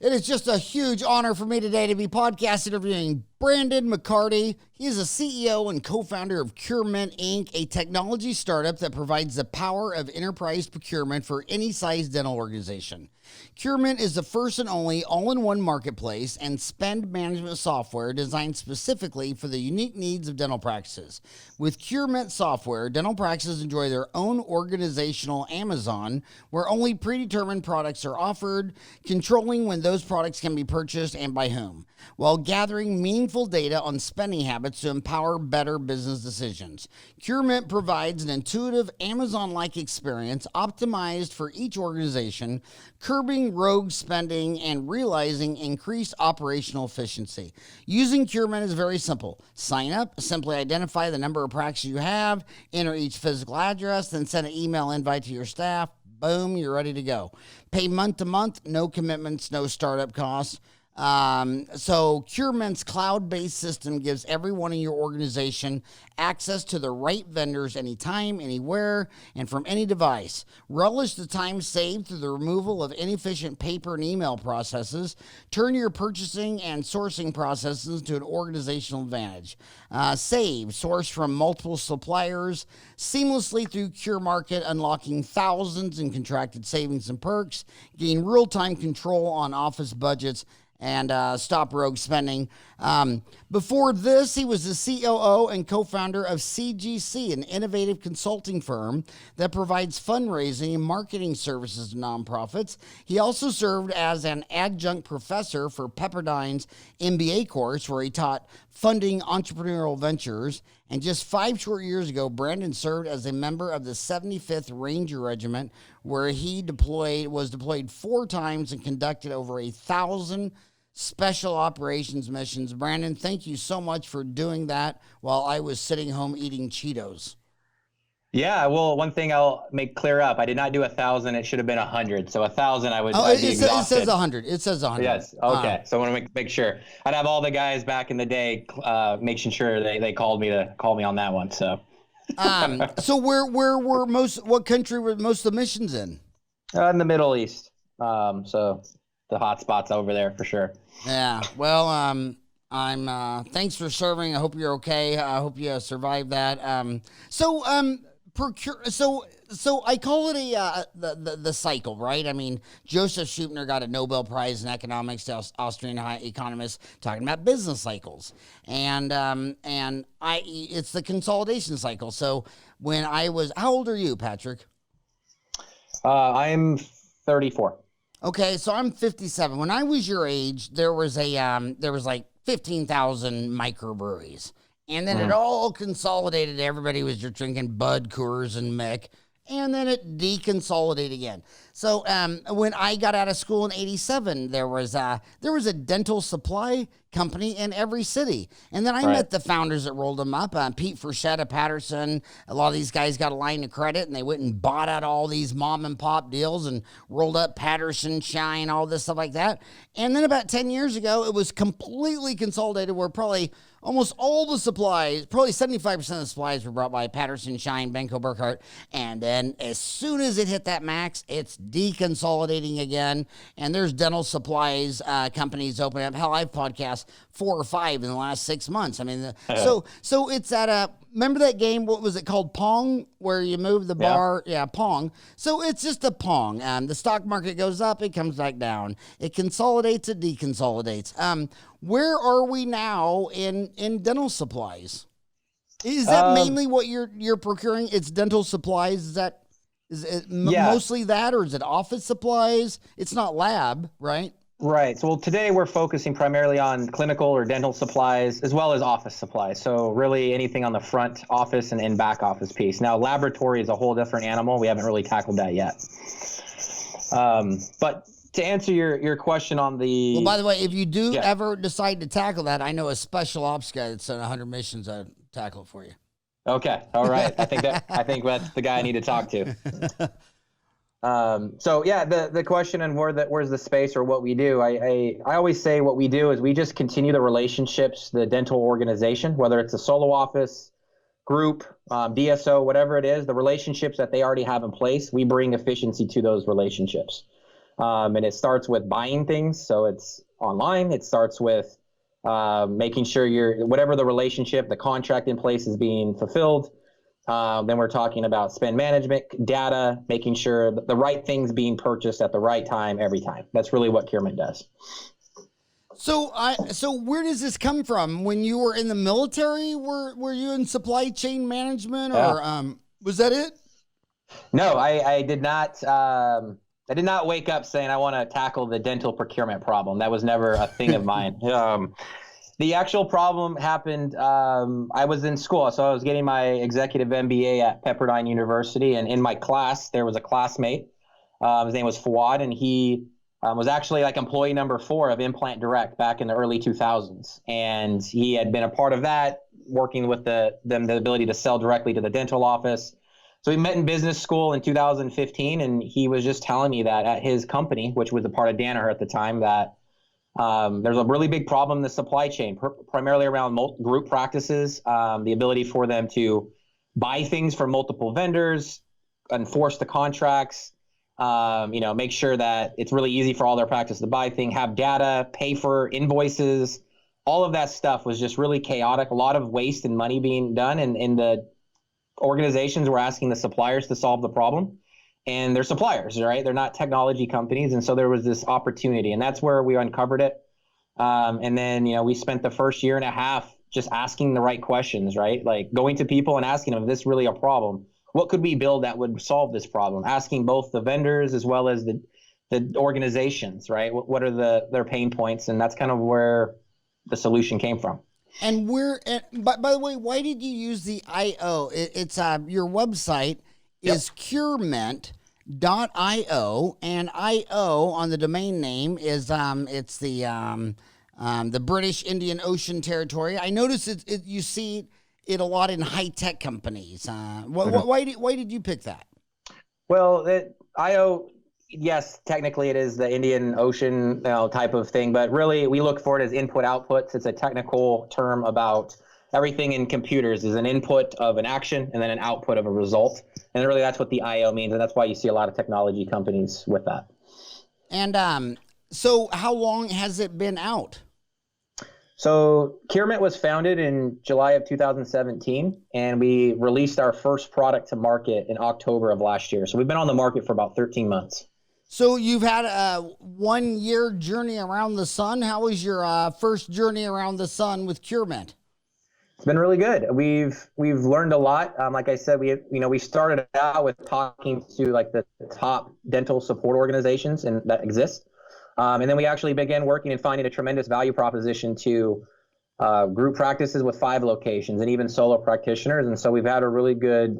It is just a huge honor for me today to be podcast interviewing Brendon McCarty. He is a CEO and co-founder of CureMint, Inc., a technology startup that provides the power of enterprise procurement for any size dental organization. CureMint is the first and only all-in-one marketplace and spend management software designed specifically for the unique needs of dental practices. With CureMint software, dental practices enjoy their own organizational Amazon, where only predetermined products are offered, controlling when those products can be purchased and by whom, while gathering meaningful data on spending habits to empower better business decisions. CureMint provides an intuitive Amazon-like experience optimized for each organization, curbing rogue spending and realizing increased operational efficiency. Using CureMint is very simple. Sign up, simply identify the number of practices you have, enter each physical address, then send an email invite to your staff. Boom, you're ready to go. Pay month to month, no commitments, no startup costs. So CureMint's cloud-based system gives everyone in your organization access to the right vendors anytime, anywhere, and from any device. Relish the time saved through the removal of inefficient paper and email processes. Turn your purchasing and sourcing processes to an organizational advantage. Save, source from multiple suppliers seamlessly through CureMarket, unlocking thousands in contracted savings and perks. Gain real-time control on office budgets and stop rogue spending. Before this, he was the COO and co-founder of CGC, an innovative consulting firm that provides fundraising and marketing services to nonprofits. He also served as an adjunct professor for Pepperdine's MBA course, where he taught funding entrepreneurial ventures. And just 5 short years ago, Brendon served as a member of the 75th Ranger Regiment, where he was deployed 4 times and conducted over 1,000 special operations missions. Brendon, thank you so much for doing that while I was sitting home eating Cheetos. Yeah, well, one thing I'll make clear up, I did not do 1,000. It should have been 100. So 1,000, I'd be exhausted. It says 100. It says 100. Yes. Okay. So I want to make sure. I'd have all the guys back in the day making sure they called me on that one. So. So what country were most of the missions in? In the Middle East. So the hot spots over there for sure. Yeah. Well, thanks for serving. I hope you're okay. I hope you survived that. So I call it the cycle, right? I mean, Joseph Schumpeter got a Nobel Prize in economics, Austrian economist, talking about business cycles, and it's the consolidation cycle. So how old are you, Patrick? I'm 34. Okay, so I'm 57. When I was your age, there was like 15,000 microbreweries. And then it all consolidated. Everybody was just drinking Bud, Coors, and Mick. And then it deconsolidated again. So when I got out of school in '87, there was a dental supply company in every city. And then I met the founders that rolled them up. Pete Frechette of Patterson. A lot of these guys got a line of credit, and they went and bought out all these mom and pop deals and rolled up Patterson, Shine, all this stuff like that. And then about 10 years ago, it was completely consolidated, where probably almost all the supplies, probably 75% of the supplies were brought by Patterson, Shine, Benko, Burkhardt. And then as soon as it hit that max, it's deconsolidating again. And there's dental supplies companies opening up. Hell, I've podcast 4 or 5 in the last 6 months. I mean, so it's at remember that game? What was it called? Pong, where you move the bar? Yeah, Pong. So it's just a Pong. The stock market goes up, it comes back down. It consolidates, it deconsolidates. Where are we now in dental supplies? Is that mainly what you're procuring? It's dental supplies. Is it mostly that, or is it office supplies? It's not lab, right? Right. So today we're focusing primarily on clinical or dental supplies as well as office supplies. So really anything on the front office and in back office piece. Now, laboratory is a whole different animal. We haven't really tackled that yet. But to answer your question on the... Well, by the way, if you do ever decide to tackle that, I know a special ops guy that's done 100 missions to tackle it for you. Okay. All right. I think that's the guy I need to talk to. The question and where's the space or what we do, I always say what we do is we just continue the relationships, the dental organization, whether it's a solo office, group, DSO, whatever it is, the relationships that they already have in place, we bring efficiency to those relationships. And it starts with buying things. So it's online. It starts with making sure whatever the relationship, the contract in place is being fulfilled. Then we're talking about spend management, data, making sure the right things being purchased at the right time every time. That's really what CureMint does. So where does this come from? When you were in the military, were you in supply chain management, or was that it? No, I did not. I did not wake up saying I want to tackle the dental procurement problem. That was never a thing of mine. The actual problem happened. I was in school, so I was getting my executive MBA at Pepperdine University, and in my class there was a classmate. His name was Fawad, and he was actually like employee number 4 of Implant Direct back in the early 2000s, and he had been a part of that, working with the ability to sell directly to the dental office. So we met in business school in 2015, and he was just telling me that at his company, which was a part of Danaher at the time, that there's a really big problem in the supply chain, primarily around group practices, the ability for them to buy things from multiple vendors, enforce the contracts, make sure that it's really easy for all their practices to buy things, have data, pay for invoices. All of that stuff was just really chaotic, a lot of waste and money being done, and the organizations were asking the suppliers to solve the problem, and they're suppliers, right? They're not technology companies. And so there was this opportunity, and that's where we uncovered it. And then, we spent the first year and a half just asking the right questions, right? Like going to people and asking them, is this really a problem? What could we build that would solve this problem? Asking both the vendors as well as the organizations, right? What are their pain points? And that's kind of where the solution came from. And by the way, why did you use the IO? It's your website is CureMint.io, and IO on the domain name is it's the British Indian Ocean Territory. I noticed you see it a lot in high tech companies. Why did you pick that? Well, IO. Yes, technically it is the Indian Ocean type of thing, but really we look for it as input outputs. It's a technical term about everything in computers is an input of an action and then an output of a result. And really that's what the IO means, and that's why you see a lot of technology companies with that. And so how long has it been out? So CureMint was founded in July of 2017, and we released our first product to market in October of last year. So we've been on the market for about 13 months. So you've had a 1-year journey around the sun. How was your first journey around the sun with CureMint? It's been really good. We've learned a lot. Like I said, we started out with talking to like the top dental support organizations that exist, and then we actually began working and finding a tremendous value proposition to group practices with 5 locations and even solo practitioners. And so we've had a really good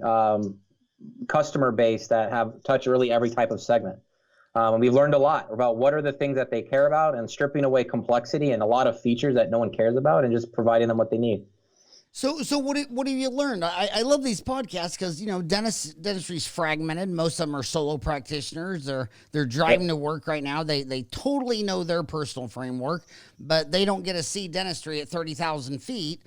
customer base that have touched really every type of segment. And we've learned a lot about what are the things that they care about, and stripping away complexity and a lot of features that no one cares about, and just providing them what they need. So what have you learned? I love these podcasts because, dentistry's fragmented. Most of them are solo practitioners. They're driving to work right now. They totally know their personal framework, but they don't get to see dentistry at 30,000 feet.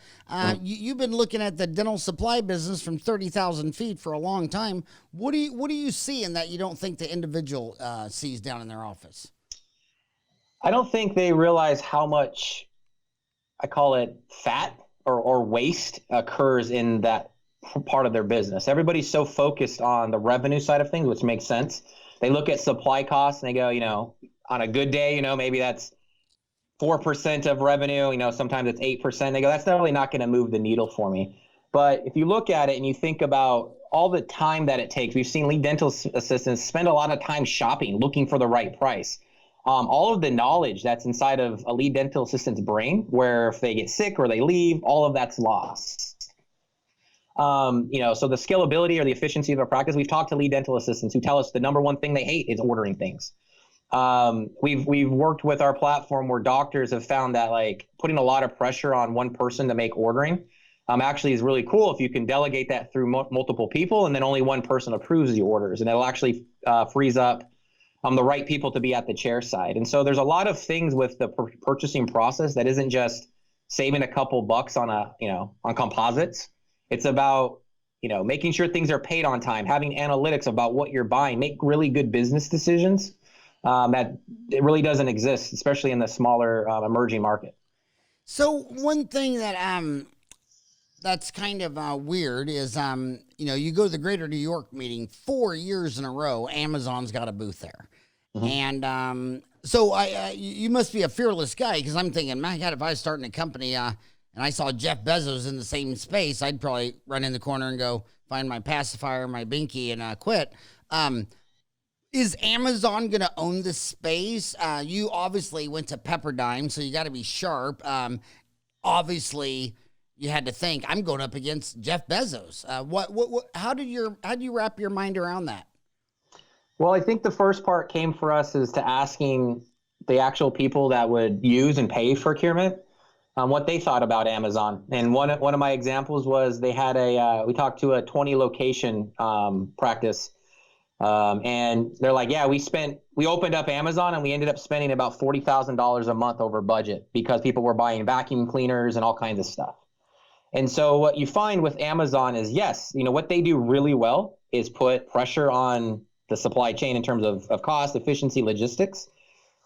You've been looking at the dental supply business from 30,000 feet for a long time. What do you see in that you don't think the individual sees down in their office? I don't think they realize how much, I call it fat, or waste occurs in that part of their business. Everybody's so focused on the revenue side of things, which makes sense. They look at supply costs and they go, on a good day, maybe that's 4% of revenue, sometimes it's 8%. They go, that's not really not going to move the needle for me. But if you look at it and you think about all the time that it takes, we've seen lead dental assistants spend a lot of time shopping, looking for the right price. All of the knowledge that's inside of a lead dental assistant's brain, where if they get sick or they leave, all of that's lost. So the scalability or the efficiency of our practice, we've talked to lead dental assistants who tell us the number one thing they hate is ordering things. We've worked with our platform where doctors have found that like putting a lot of pressure on one person to make ordering actually is really cool if you can delegate that through multiple people, and then only one person approves the orders, and it'll actually frees up the right people to be at the chair side. And so there's a lot of things with the purchasing process that isn't just saving a couple bucks on on composites. It's about, making sure things are paid on time, having analytics about what you're buying, make really good business decisions. that it really doesn't exist, especially in the smaller emerging market. So one thing that that's kind of weird is you go to the Greater New York meeting 4 years in a row. Amazon's got a booth there, and so you must be a fearless guy, because I'm thinking, my God, if I was starting a company and I saw Jeff Bezos in the same space, I'd probably run in the corner and go find my pacifier, my binky, and quit. Is Amazon going to own this space? You obviously went to Pepperdine, so you got to be sharp. Obviously, you had to think, I'm going up against Jeff Bezos. How did you wrap your mind around that? Well, I think the first part came for us is to asking the actual people that would use and pay for CureMint what they thought about Amazon. And one of my examples was they had we talked to a 20 location practice. And they're like, yeah, we opened up Amazon and we ended up spending about $40,000 a month over budget because people were buying vacuum cleaners and all kinds of stuff. And so what you find with Amazon is, yes, what they do really well is put pressure on the supply chain in terms of cost, efficiency, logistics.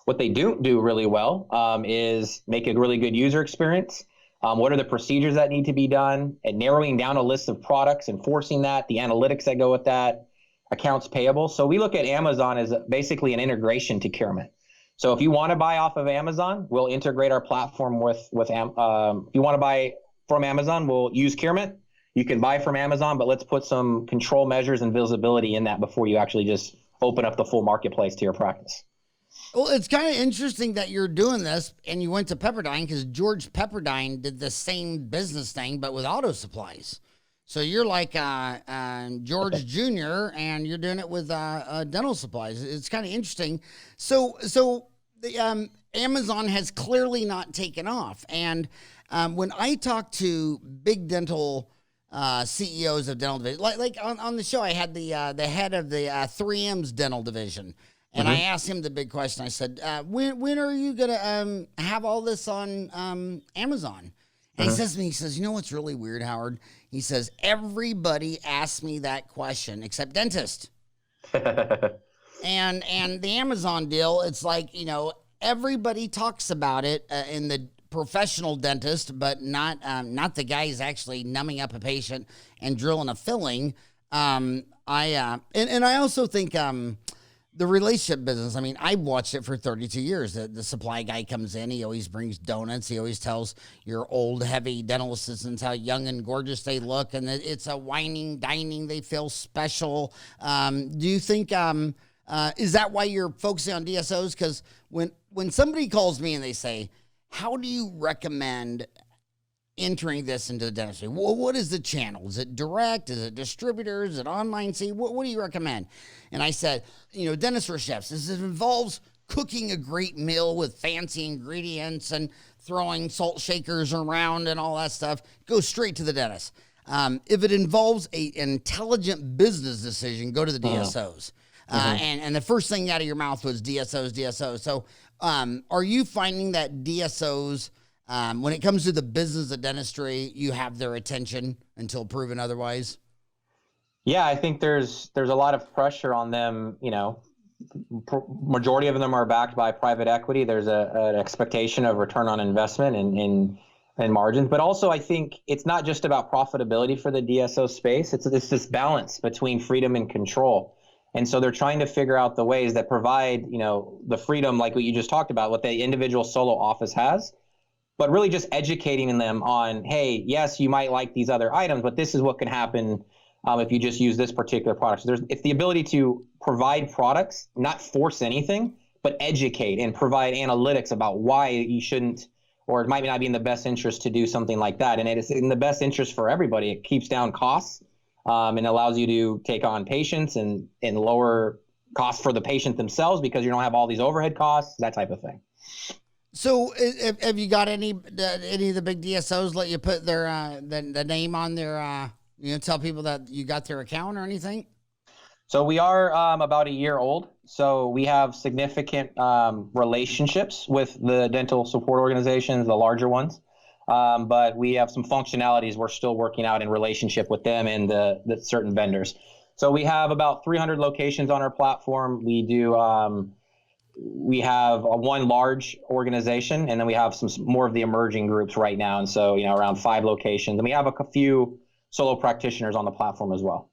What they don't do really well is make a really good user experience. What are the procedures that need to be done, and narrowing down a list of products, enforcing that, the analytics that go with that, accounts payable. So we look at Amazon as basically an integration to CureMint. So if you want to buy off of Amazon, we'll integrate our platform with if you want to buy from Amazon, we'll use CureMint. You can buy from Amazon, but let's put some control measures and visibility in that before you actually just open up the full marketplace to your practice. Well, it's kind of interesting that you're doing this and you went to Pepperdine, because George Pepperdine did the same business thing, but with auto supplies. So you're like George Jr., and you're doing it with dental supplies. It's kind of interesting. So the Amazon has clearly not taken off. And when I talk to big dental CEOs of dental division, like on the show, I had the head of the 3M's dental division. And I asked him the big question. I said, when are you going to have all this on Amazon? And he says to me, he says, you know what's really weird, Howard? He says, everybody asks me that question except dentist. and the Amazon deal, it's like, everybody talks about it in the professional dentist, but not the guy who's actually numbing up a patient and drilling a filling. And I also think the relationship business, I mean, I've watched it for 32 years. The supply guy comes in. He always brings donuts. He always tells your old, heavy dental assistants how young and gorgeous they look, and it's a whining, dining. They feel special. Do you think, is that why you're focusing on DSOs? Because when somebody calls me and they say, how do you recommend entering this into the dentistry? What is the channel? Is it direct? Is it distributor? Is it online? See, what do you recommend? And I said, dentists are chefs. This involves cooking a great meal with fancy ingredients and throwing salt shakers around and all that stuff. Go straight to the dentist. If it involves an intelligent business decision, go to the DSOs. And the first thing out of your mouth was DSOs. So are you finding that DSOs, when it comes to the business of dentistry, you have their attention until proven otherwise? Yeah, I think there's a lot of pressure on them. Majority of them are backed by private equity. There's an expectation of return on investment and margins. But also, I think it's not just about profitability for the DSO space. It's this balance between freedom and control. And so they're trying to figure out the ways that provide, the freedom, like what you just talked about, what the individual solo office has, but really just educating them on, hey, yes, you might like these other items, but this is what can happen if you just use this particular product. So it's the ability to provide products, not force anything, but educate and provide analytics about why you shouldn't, or it might not be in the best interest to do something like that. And it is in the best interest for everybody. It keeps down costs and allows you to take on patients and lower costs for the patient themselves because you don't have all these overhead costs, that type of thing. So have you got any of the big DSOs let you put their the name on their tell people that you got their account or anything? So we are about a year old. So we have significant relationships with the dental support organizations, the larger ones. But we have some functionalities we're still working out in relationship with them and the certain vendors. So we have about 300 locations on our platform. We do we have one large organization, and then we have some more of the emerging groups right now. And so, around 5 locations, and we have a few solo practitioners on the platform as well.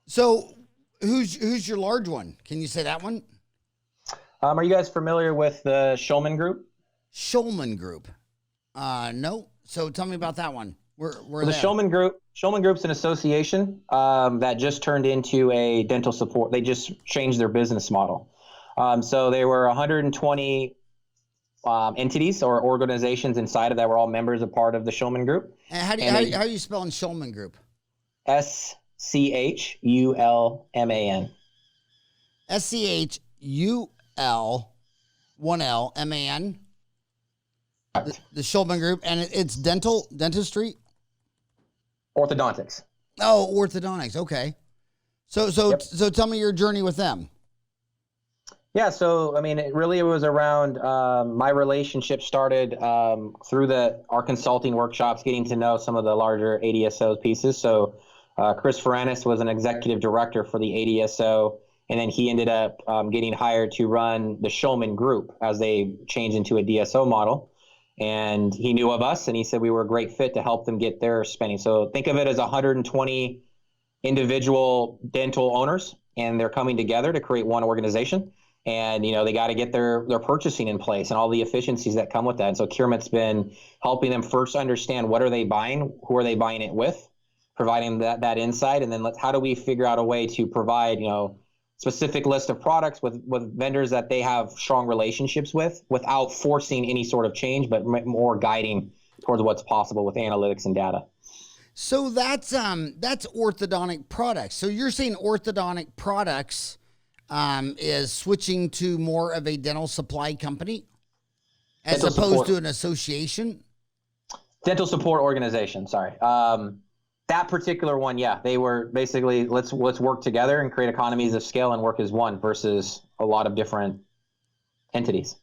So who's your large one? Can you say that one? Are you guys familiar with the Schulman Group? Schulman Group. No. So tell me about that one. We're the Schulman Group. Schulman Group's an association that just turned into a dental support. They just changed their business model. So there were 120 entities or organizations inside of that were all members of part of the Schulman Group. And how are you spelling Schulman Group? SCHULMAN. SCHUL1LMAN. The Schulman Group, and it's dentistry. Orthodontics. Oh, orthodontics. Okay. So tell me your journey with them. Yeah, so it was around my relationship started through our consulting workshops, getting to know some of the larger ADSO pieces. So Chris Farran was an executive director for the ADSO, and then he ended up getting hired to run the Schulman Group as they changed into a DSO model. And he knew of us, and he said we were a great fit to help them get their spending. So think of it as 120 individual dental owners, and they're coming together to create one organization. And, they got to get their purchasing in place and all the efficiencies that come with that. And so CureMint's been helping them first understand what are they buying, who are they buying it with, providing that insight. And then how do we figure out a way to provide, specific list of products with vendors that they have strong relationships with without forcing any sort of change, but more guiding towards what's possible with analytics and data. So that's orthodontic products. So you're saying orthodontic products is switching to more of a dental supply company as dental opposed support. to an association? Dental support organization, sorry. That particular one, yeah, they were basically let's work together and create economies of scale and work as one versus a lot of different entities.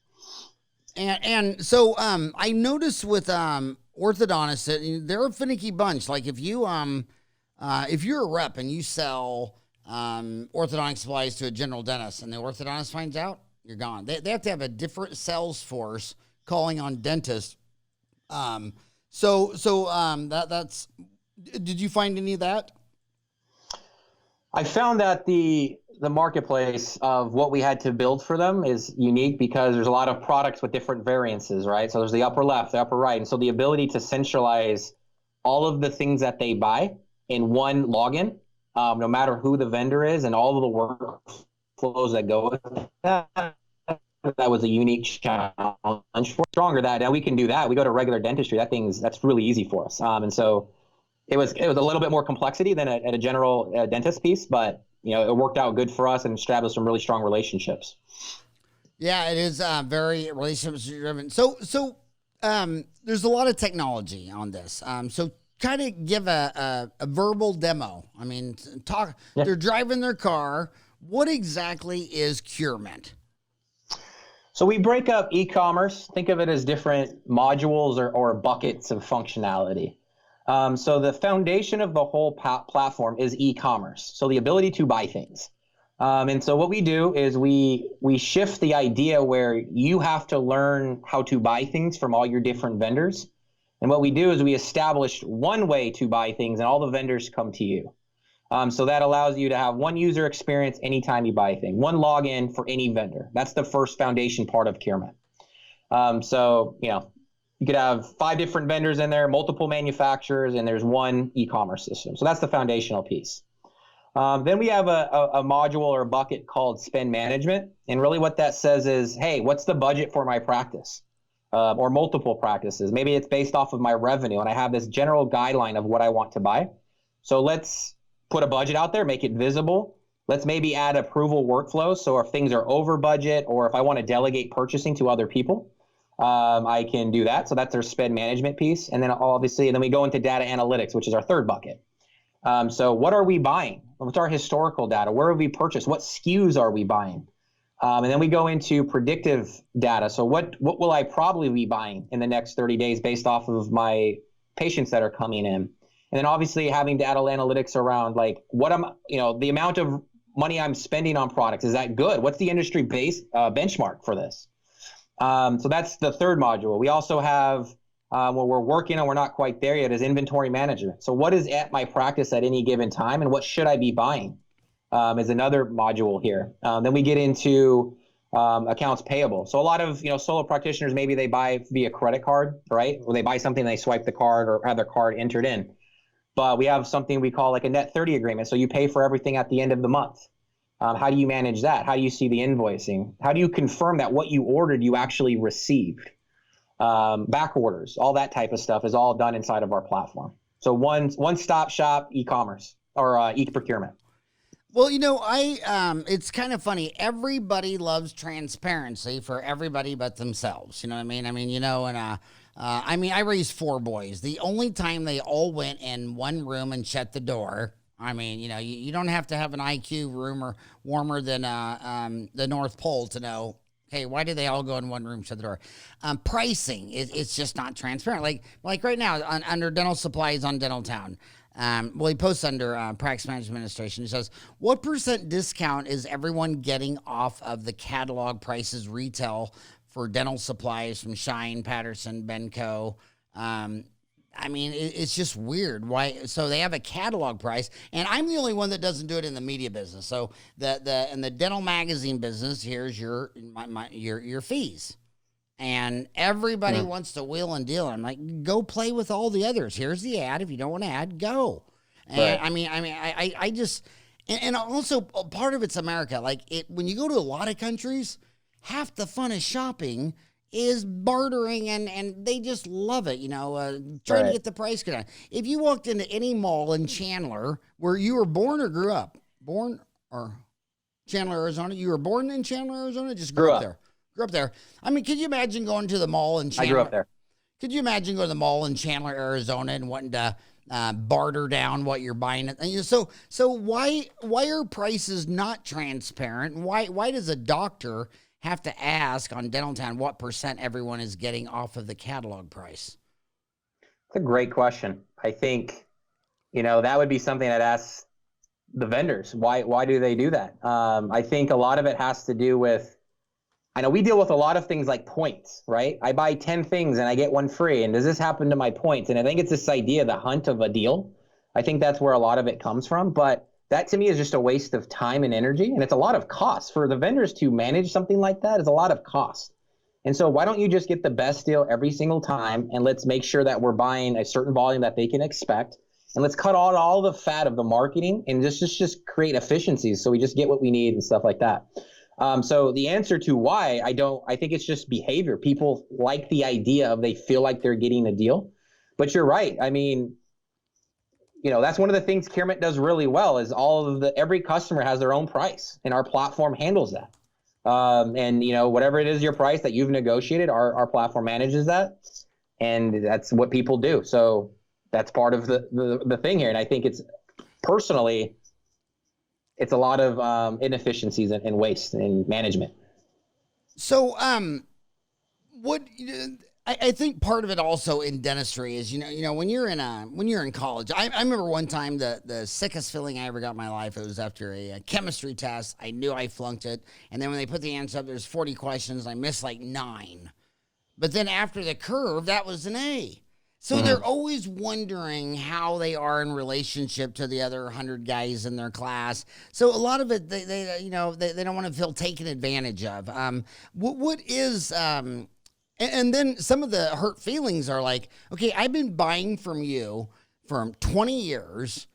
And so I noticed with orthodontists that they're a finicky bunch. Like if you're a rep and you sell orthodontic supplies to a general dentist and the orthodontist finds out, you're gone. They have to have a different sales force calling on dentists. That's. Did you find any of that? I found that the marketplace of what we had to build for them is unique because there's a lot of products with different variances, right? So there's the upper left, the upper right. And so the ability to centralize all of the things that they buy in one login, no matter who the vendor is and all of the workflows that go with that was a unique challenge. For stronger that now we can do that. We go to regular dentistry. That's really easy for us. And so it was a little bit more complexity than at a general dentist piece, but it worked out good for us and established some really strong relationships. Yeah, it is very relationship driven. So there's a lot of technology on this. So kind of give a verbal demo. I mean, talk. Yeah. They're driving their car. What exactly is CureMint? So we break up e-commerce. Think of it as different modules or buckets of functionality. So the foundation of the whole platform is e-commerce. So the ability to buy things. And so what we do is we shift the idea where you have to learn how to buy things from all your different vendors. And what we do is we establish one way to buy things and all the vendors come to you. So that allows you to have one user experience anytime you buy a thing, one login for any vendor. That's the first foundation part of CureMint. You could have 5 different vendors in there, multiple manufacturers, and there's one e-commerce system. So that's the foundational piece. Then we have a module or a bucket called spend management. And really what that says is, hey, what's the budget for my practice or multiple practices? Maybe it's based off of my revenue, and I have this general guideline of what I want to buy. So let's put a budget out there, make it visible. Let's maybe add approval workflows. So if things are over budget or if I want to delegate purchasing to other people, I can do that. So that's our spend management piece. And then then we go into data analytics, which is our third bucket. So what are we buying? What's our historical data? Where have we purchased? What SKUs are we buying? And then we go into predictive data. So what will I probably be buying in the next 30 days based off of my patients that are coming in? And then obviously having data analytics around like the amount of money I'm spending on products, is that good? What's the industry base benchmark for this? So that's the third module. We also have what we're working on, we're not quite there yet, is inventory management. So what is at my practice at any given time, and what should I be buying is another module here. Then we get into accounts payable. So a lot of solo practitioners, maybe they buy via credit card, right? Or they buy something, they swipe the card or have their card entered in. But we have something we call like a net 30 agreement. So you pay for everything at the end of the month. How do you manage that? How do you see the invoicing? How do you confirm that what you ordered you actually received? Back orders, all that type of stuff is all done inside of our platform. So one-stop shop e-commerce or e-procurement. Well, it's kind of funny. Everybody loves transparency for everybody but themselves. You know what I mean? I raised 4 boys. The only time they all went in one room and shut the door, you don't have to have an IQ room or warmer than the North Pole to know, hey, why do they all go in one room, shut the door? Pricing, it's just not transparent. Like right now, under dental supplies on Dental Town, he posts under Practice Management Administration. He says, what % discount is everyone getting off of the catalog prices retail for dental supplies from Shine, Patterson, Benco? It's just weird. Why? So they have a catalog price, and I'm the only one that doesn't do it in the media business. So in the dental magazine business, here's your fees. And everybody wants to wheel and deal. I'm like, go play with all the others. Here's the ad. If you don't want to add, go. And right. I just, and also part of it's America. When you go to a lot of countries, half the fun of shopping is bartering, and they just love it, trying to get the price down. If you walked into any mall in Chandler, where you were born or grew up, Chandler, Arizona, you were born in Chandler, Arizona, just grew up there. Grew up there. Could you imagine going to the mall in Chandler? I grew up there. Could you imagine going to the mall in Chandler, Arizona, and wanting to barter down what you're buying? And so why are prices not transparent? Why does a doctor have to ask on Dental Town what % everyone is getting off of the catalog price? It's a great question. I think, that would be something I'd ask the vendors. Why do they do that? I think a lot of it has to do with, I know we deal with a lot of things like points, right? I buy 10 things and I get one free. And does this happen to my points? And I think it's this idea, the hunt of a deal. I think that's where a lot of it comes from. But that to me is just a waste of time and energy. And it's a lot of cost for the vendors to manage something like that. Is a lot of cost. And so why don't you just get the best deal every single time? And let's make sure that we're buying a certain volume that they can expect. And let's cut out all the fat of the marketing and just create efficiencies. So we just get what we need and stuff like that. So the answer to why I think it's just behavior. People like the idea of, they feel like they're getting a deal. But you're right. That's one of the things CureMint does really well, is every customer has their own price, and our platform handles that. And whatever it is, your price that you've negotiated, our platform manages that, and that's what people do. So that's part of the thing here. And I think it's a lot of inefficiencies and waste in management. So, I think part of it also in dentistry is, when you're in college, I remember one time the sickest feeling I ever got in my life, it was after a chemistry test. I knew I flunked it. And then when they put the answer up, there's 40 questions. I missed 9. But then after the curve, that was an A. So they're always wondering how they are in relationship to the other 100 guys in their class. So a lot of it, they don't want to feel taken advantage of. What is, and then some of the hurt feelings are like, okay, I've been buying from you for 20 years,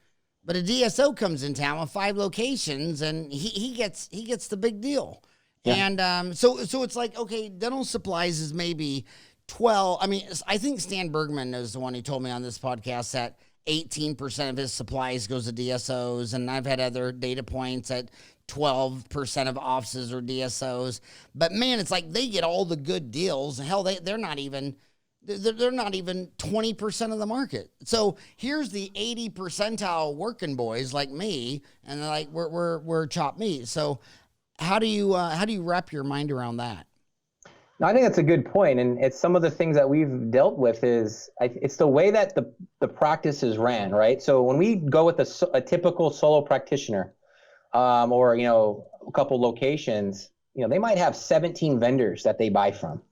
but a DSO comes in town with 5 locations, and he gets the big deal. Yeah. And so it's like, okay, dental supplies is maybe 12. I think Stan Bergman is the one who told me on this podcast that 18% of his supplies goes to DSOs, and I've had other data points at 12% of offices or DSOs. But man, it's like they get all the good deals. Hell, they're not even 20% of the market. So here's the 80 percentile working boys like me, and they're like, we're chopped meat. So how do you wrap your mind around that? No, I think that's a good point, and it's some of the things that we've dealt with. It's the way that the practice is ran, right? So when we go with a typical solo practitioner, or, a couple locations, they might have 17 vendors that they buy from,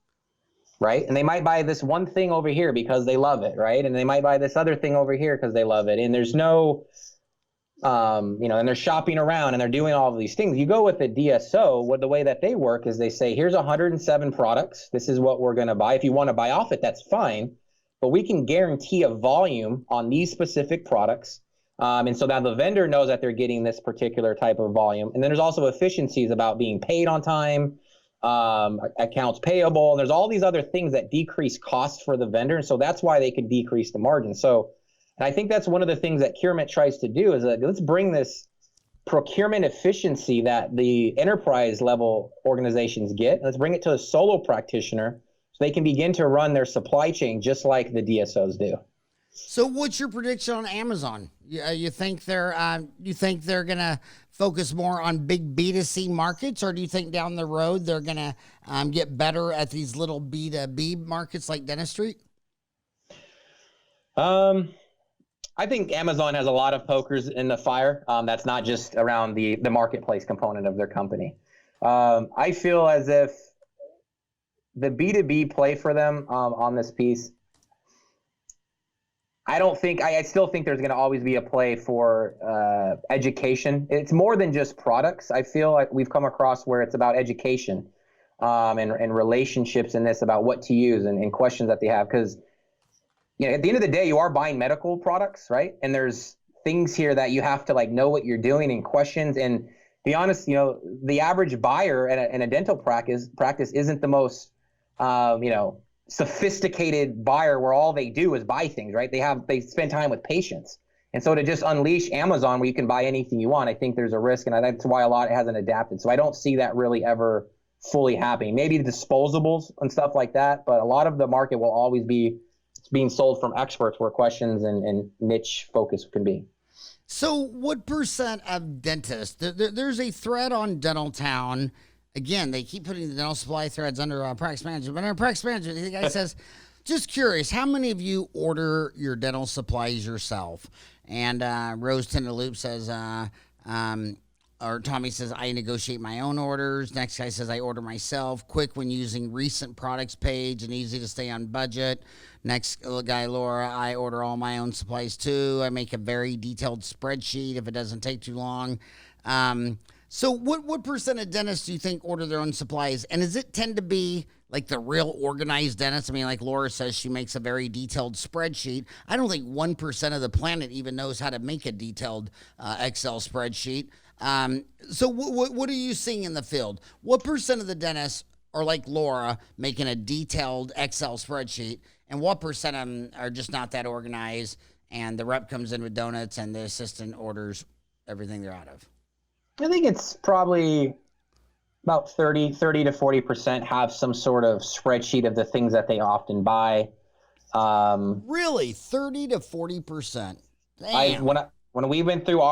right? And they might buy this one thing over here because they love it, right? And they might buy this other thing over here because they love it. And there's no, and they're shopping around and they're doing all of these things. You go with the DSO, the way that they work is they say, here's 107 products. This is what we're going to buy. If you want to buy off it, that's fine. But we can guarantee a volume on these specific products. And so now the vendor knows that they're getting this particular type of volume. And then there's also efficiencies about being paid on time, accounts payable. And there's all these other things that decrease costs for the vendor. And so that's why they can decrease the margin. So, and I think that's one of the things that CureMint tries to do is let's bring this procurement efficiency that the enterprise level organizations get. Let's bring it to a solo practitioner so they can begin to run their supply chain just like the DSOs do. So what's your prediction on Amazon? You think they're gonna focus more on big B2C markets, or do you think down the road they're gonna get better at these little B2B markets like dentistry? I think Amazon has a lot of pokers in the fire. That's not just around the marketplace component of their company. I feel as if the B2B play for them on this piece, I still think there's going to always be a play for education. It's more than just products. I feel like we've come across where it's about education and relationships in this, about what to use and questions that they have. Because at the end of the day, you are buying medical products, right? And there's things here that you have to know what you're doing and questions. And be honest, the average buyer in a dental practice isn't the most, sophisticated buyer where all they do is buy things, right? They spend time with patients. And so to just unleash Amazon where you can buy anything you want, I think there's a risk. And that's why a lot hasn't adapted. So I don't see that really ever fully happening. Maybe the disposables and stuff like that, but a lot of the market will always be being sold from experts where questions and niche focus can be. So what percent of dentists, there's a thread on Dental Town. Again, they keep putting the dental supply threads under practice management. But under practice management, the guy says, just curious, how many of you order your dental supplies yourself? And Rose Tinderloop says, or Tommy says, I negotiate my own orders. Next guy says, I order myself. Quick when using recent products page and easy to stay on budget. Next guy, Laura, I order all my own supplies too. I make a very detailed spreadsheet if it doesn't take too long. So what percent of dentists do you think order their own supplies? And does it tend to be like the real organized dentist? I mean, like Laura says, she makes a very detailed spreadsheet. I don't think 1% of the planet even knows how to make a detailed Excel spreadsheet. So what are you seeing in the field? What percent of the dentists are like Laura making a detailed Excel spreadsheet? And what percent of them are just not that organized, and the rep comes in with donuts and the assistant orders everything they're out of? I think it's probably about 30 to 40% have some sort of spreadsheet of the things that they often buy. Really? 30 to 40%? Damn. When we went through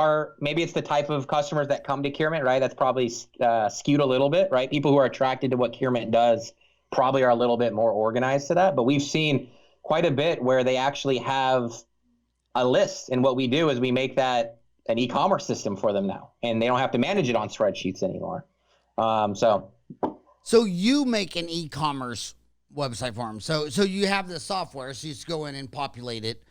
maybe it's the type of customers that come to CureMint, right? That's probably skewed a little bit, right? People who are attracted to what CureMint does probably are a little bit more organized to that. But we've seen quite a bit where they actually have a list. And what we do is we make that an e-commerce system for them now, and they don't have to manage it on spreadsheets anymore. So you make an e-commerce website for them. So you have the software, so you just go in and populate it.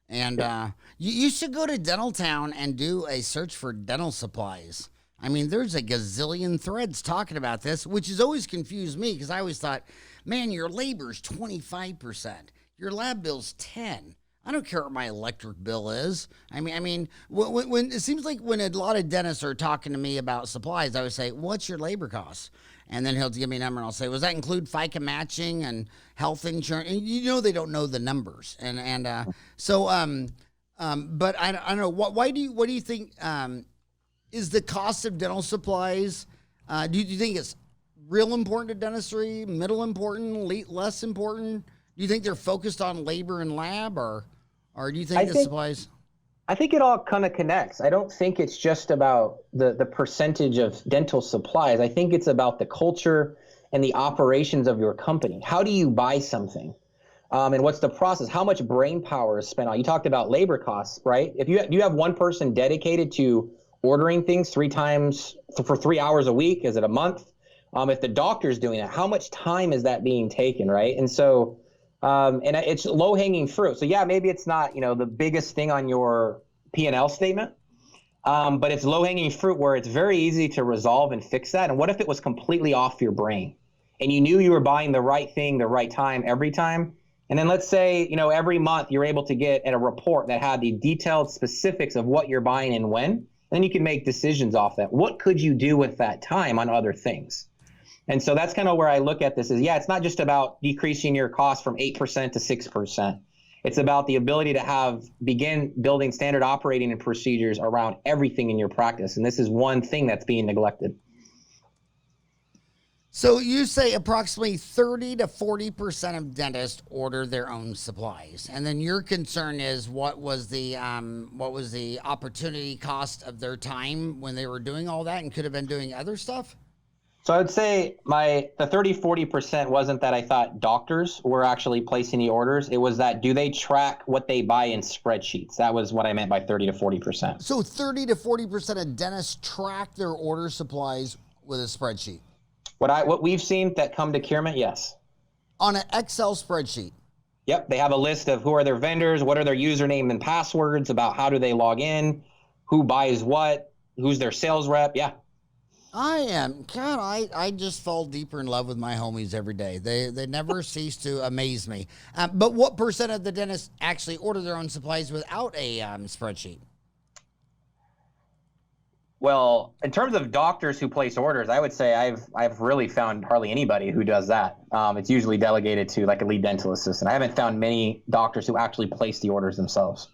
And you should go to Dental Town and do a search for dental supplies. I mean, there's a gazillion threads talking about this, which has always confused me because I always thought, man, your labor's 25%, your lab bill's 10%. I don't care what my electric bill is. I mean, when it seems like when a lot of dentists are talking to me about supplies, I would say, "What's your labor costs?" And then he'll give me a number, and I'll say, "Does that include FICA matching and health insurance?" And they don't know the numbers, but I don't know. What do you think is the cost of dental supplies? Do you think it's real important to dentistry, middle important, less important? Do you think they're focused on labor and lab, or do you think supplies? I think it all kind of connects. I don't think it's just about the percentage of dental supplies. I think it's about the culture and the operations of your company. How do you buy something? And what's the process? How much brain power is spent on? You talked about labor costs, right? If you have one person dedicated to ordering things 3 times for 3 hours a week? Is it a month? If the doctor's doing it, how much time is that being taken, right? And so, and it's low-hanging fruit. So yeah, maybe it's not, the biggest thing on your P&L statement, but it's low-hanging fruit where it's very easy to resolve and fix that. And what if it was completely off your brain and you knew you were buying the right thing, the right time, every time? And then let's say, every month you're able to get a report that had the detailed specifics of what you're buying and when, then you can make decisions off that. What could you do with that time on other things? And so that's kind of where I look at this is, it's not just about decreasing your cost from 8% to 6%. It's about the ability to begin building standard operating and procedures around everything in your practice. And this is one thing that's being neglected. So you say approximately 30 to 40% of dentists order their own supplies. And then your concern is what was the opportunity cost of their time when they were doing all that and could have been doing other stuff? So I would say the 30, 40% wasn't that I thought doctors were actually placing the orders. It was that do they track what they buy in spreadsheets? That was what I meant by 30 to 40%. So 30 to 40% of dentists track their order supplies with a spreadsheet? What we've seen that come to CureMint, yes. On an Excel spreadsheet? Yep, they have a list of who are their vendors, what are their username and passwords, about how do they log in, who buys what, who's their sales rep, yeah. I just fall deeper in love with my homies every day. They never cease to amaze me. But what percent of the dentists actually order their own supplies without a spreadsheet? Well, in terms of doctors who place orders, I would say I've really found hardly anybody who does that. It's usually delegated to like a lead dental assistant. I haven't found many doctors who actually place the orders themselves.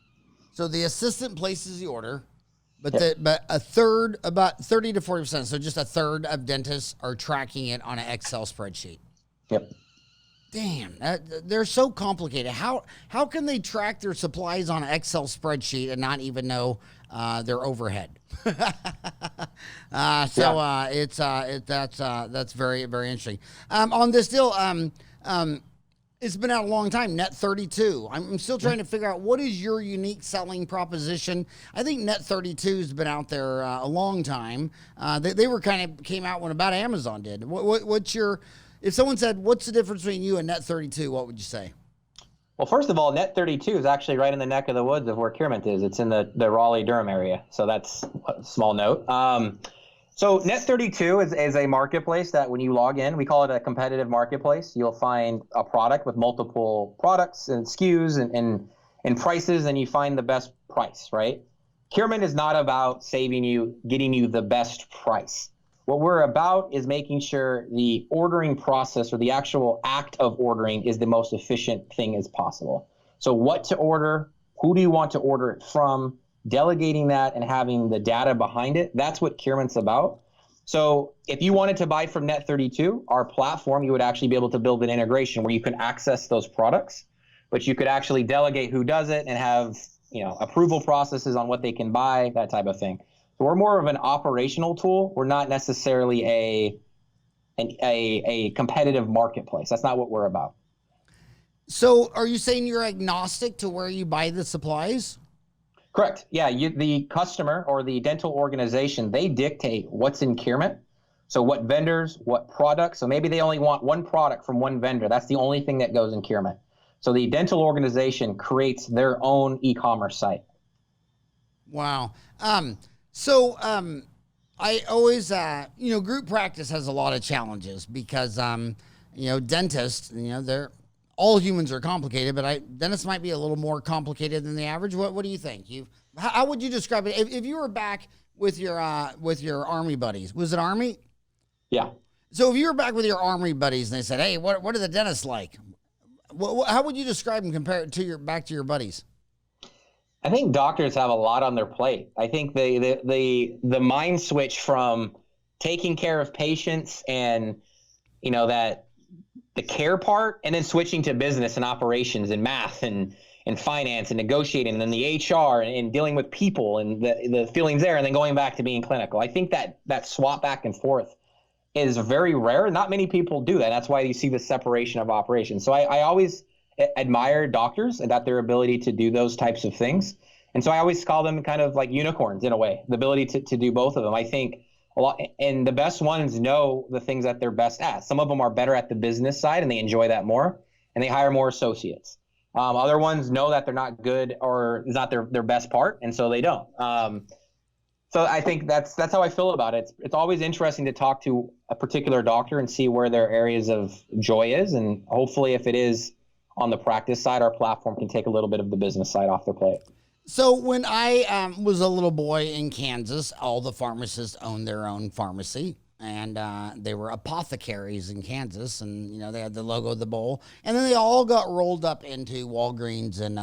So the assistant places the order. But a third, about 30 to 40%, so just a third of dentists are tracking it on an Excel spreadsheet. Yep. Damn, they're so complicated. How can they track their supplies on an Excel spreadsheet and not even know their overhead? That's very, very interesting. On this deal, it's been out a long time, Net 32. I'm still trying to figure out what is your unique selling proposition. I think Net 32 has been out there a long time. They were came out when about Amazon did. If someone said, what's the difference between you and Net 32, what would you say? Well, first of all, Net 32 is actually right in the neck of the woods of where CureMint is. It's in the Raleigh-Durham area. So that's a small note. So Net 32 is a marketplace that when you log in, we call it a competitive marketplace. You'll find a product with multiple products and SKUs and prices, and you find the best price, right? CureMint is not about getting you the best price. What we're about is making sure the ordering process or the actual act of ordering is the most efficient thing as possible. So what to order, who do you want to order it from, delegating that and having the data behind it, that's what CureMint's about. So if you wanted to buy from Net 32, our platform, you would actually be able to build an integration where you can access those products, but you could actually delegate who does it and have approval processes on what they can buy, that type of thing. So we're more of an operational tool. We're not necessarily a competitive marketplace. That's not what we're about. So are you saying you're agnostic to where you buy the supplies? Correct. Yeah, the customer or the dental organization, they dictate what's in CureMint. So what vendors, what products. So maybe they only want one product from one vendor. That's the only thing that goes in CureMint. So the dental organization creates their own e-commerce site. Wow. I always, group practice has a lot of challenges because, dentists, all humans are complicated, but dentists might be a little more complicated than the average. What do you think? How would you describe it? If you were back with your Army buddies, was it Army? Yeah. So if you were back with your Army buddies and they said, "Hey, what are the dentists like?" How would you describe them compared to your buddies? I think doctors have a lot on their plate. I think the mind switch from taking care of patients and that the care part, and then switching to business and operations and math and finance and negotiating, and then the HR and dealing with people and the feelings there, and then going back to being clinical. I think that swap back and forth is very rare. Not many people do that. That's why you see the separation of operations. So I always admire doctors and that their ability to do those types of things. And so I always call them kind of like unicorns in a way, the ability to do both of them. I think a lot, and the best ones know the things that they're best at. Some of them are better at the business side and they enjoy that more and they hire more associates. Other ones know that they're not good or it's not their best part, and so they don't. So I think that's how I feel about it. It's always interesting to talk to a particular doctor and see where their areas of joy is, and hopefully if it is on the practice side, our platform can take a little bit of the business side off their plate. So when I was a little boy in Kansas, all the pharmacists owned their own pharmacy. And they were apothecaries in Kansas, and they had the logo of the bowl, and then they all got rolled up into Walgreens and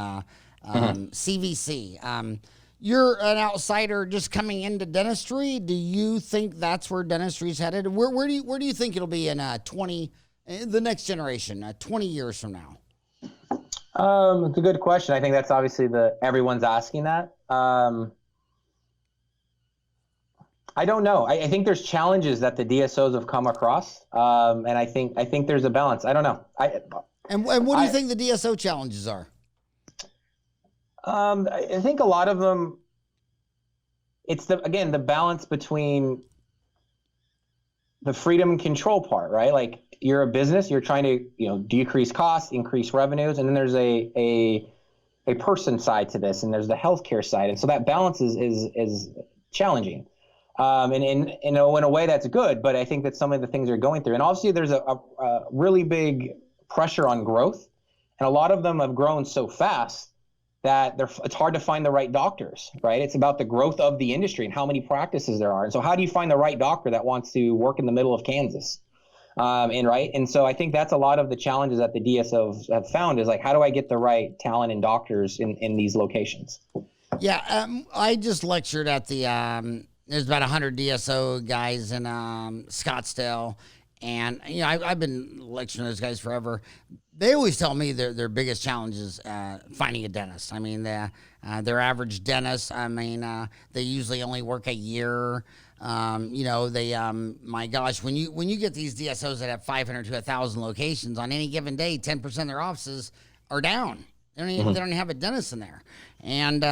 CVC. You're an outsider just coming into dentistry. Do you think that's where dentistry is headed? Where do you think it'll be in the next generation, 20 years from now? It's a good question. I think that's obviously everyone's asking that. I don't know. I think there's challenges that the DSOs have come across, and I think there's a balance. I don't know. And what do you think the DSO challenges are? I think a lot of them. It's the balance between the freedom and control part, right? Like you're a business, you're trying to decrease costs, increase revenues, and then there's a person side to this, and there's the healthcare side, and so that balance is challenging. And in a way that's good, but I think that some of the things they're going through, and obviously there's a really big pressure on growth, and a lot of them have grown so fast that it's hard to find the right doctors, right? It's about the growth of the industry and how many practices there are. And so how do you find the right doctor that wants to work in the middle of Kansas? And so I think that's a lot of the challenges that the DSOs have found is like, how do I get the right talent and doctors in these locations? Yeah, I just lectured at the there's about 100 DSO guys in Scottsdale, and I've been lecturing those guys forever. They always tell me their biggest challenge is finding a dentist. I mean, their average dentist, they usually only work a year. My gosh, when you get these DSOs that have 500 to 1,000 locations on any given day, 10% of their offices are down. They don't even have a dentist in there. And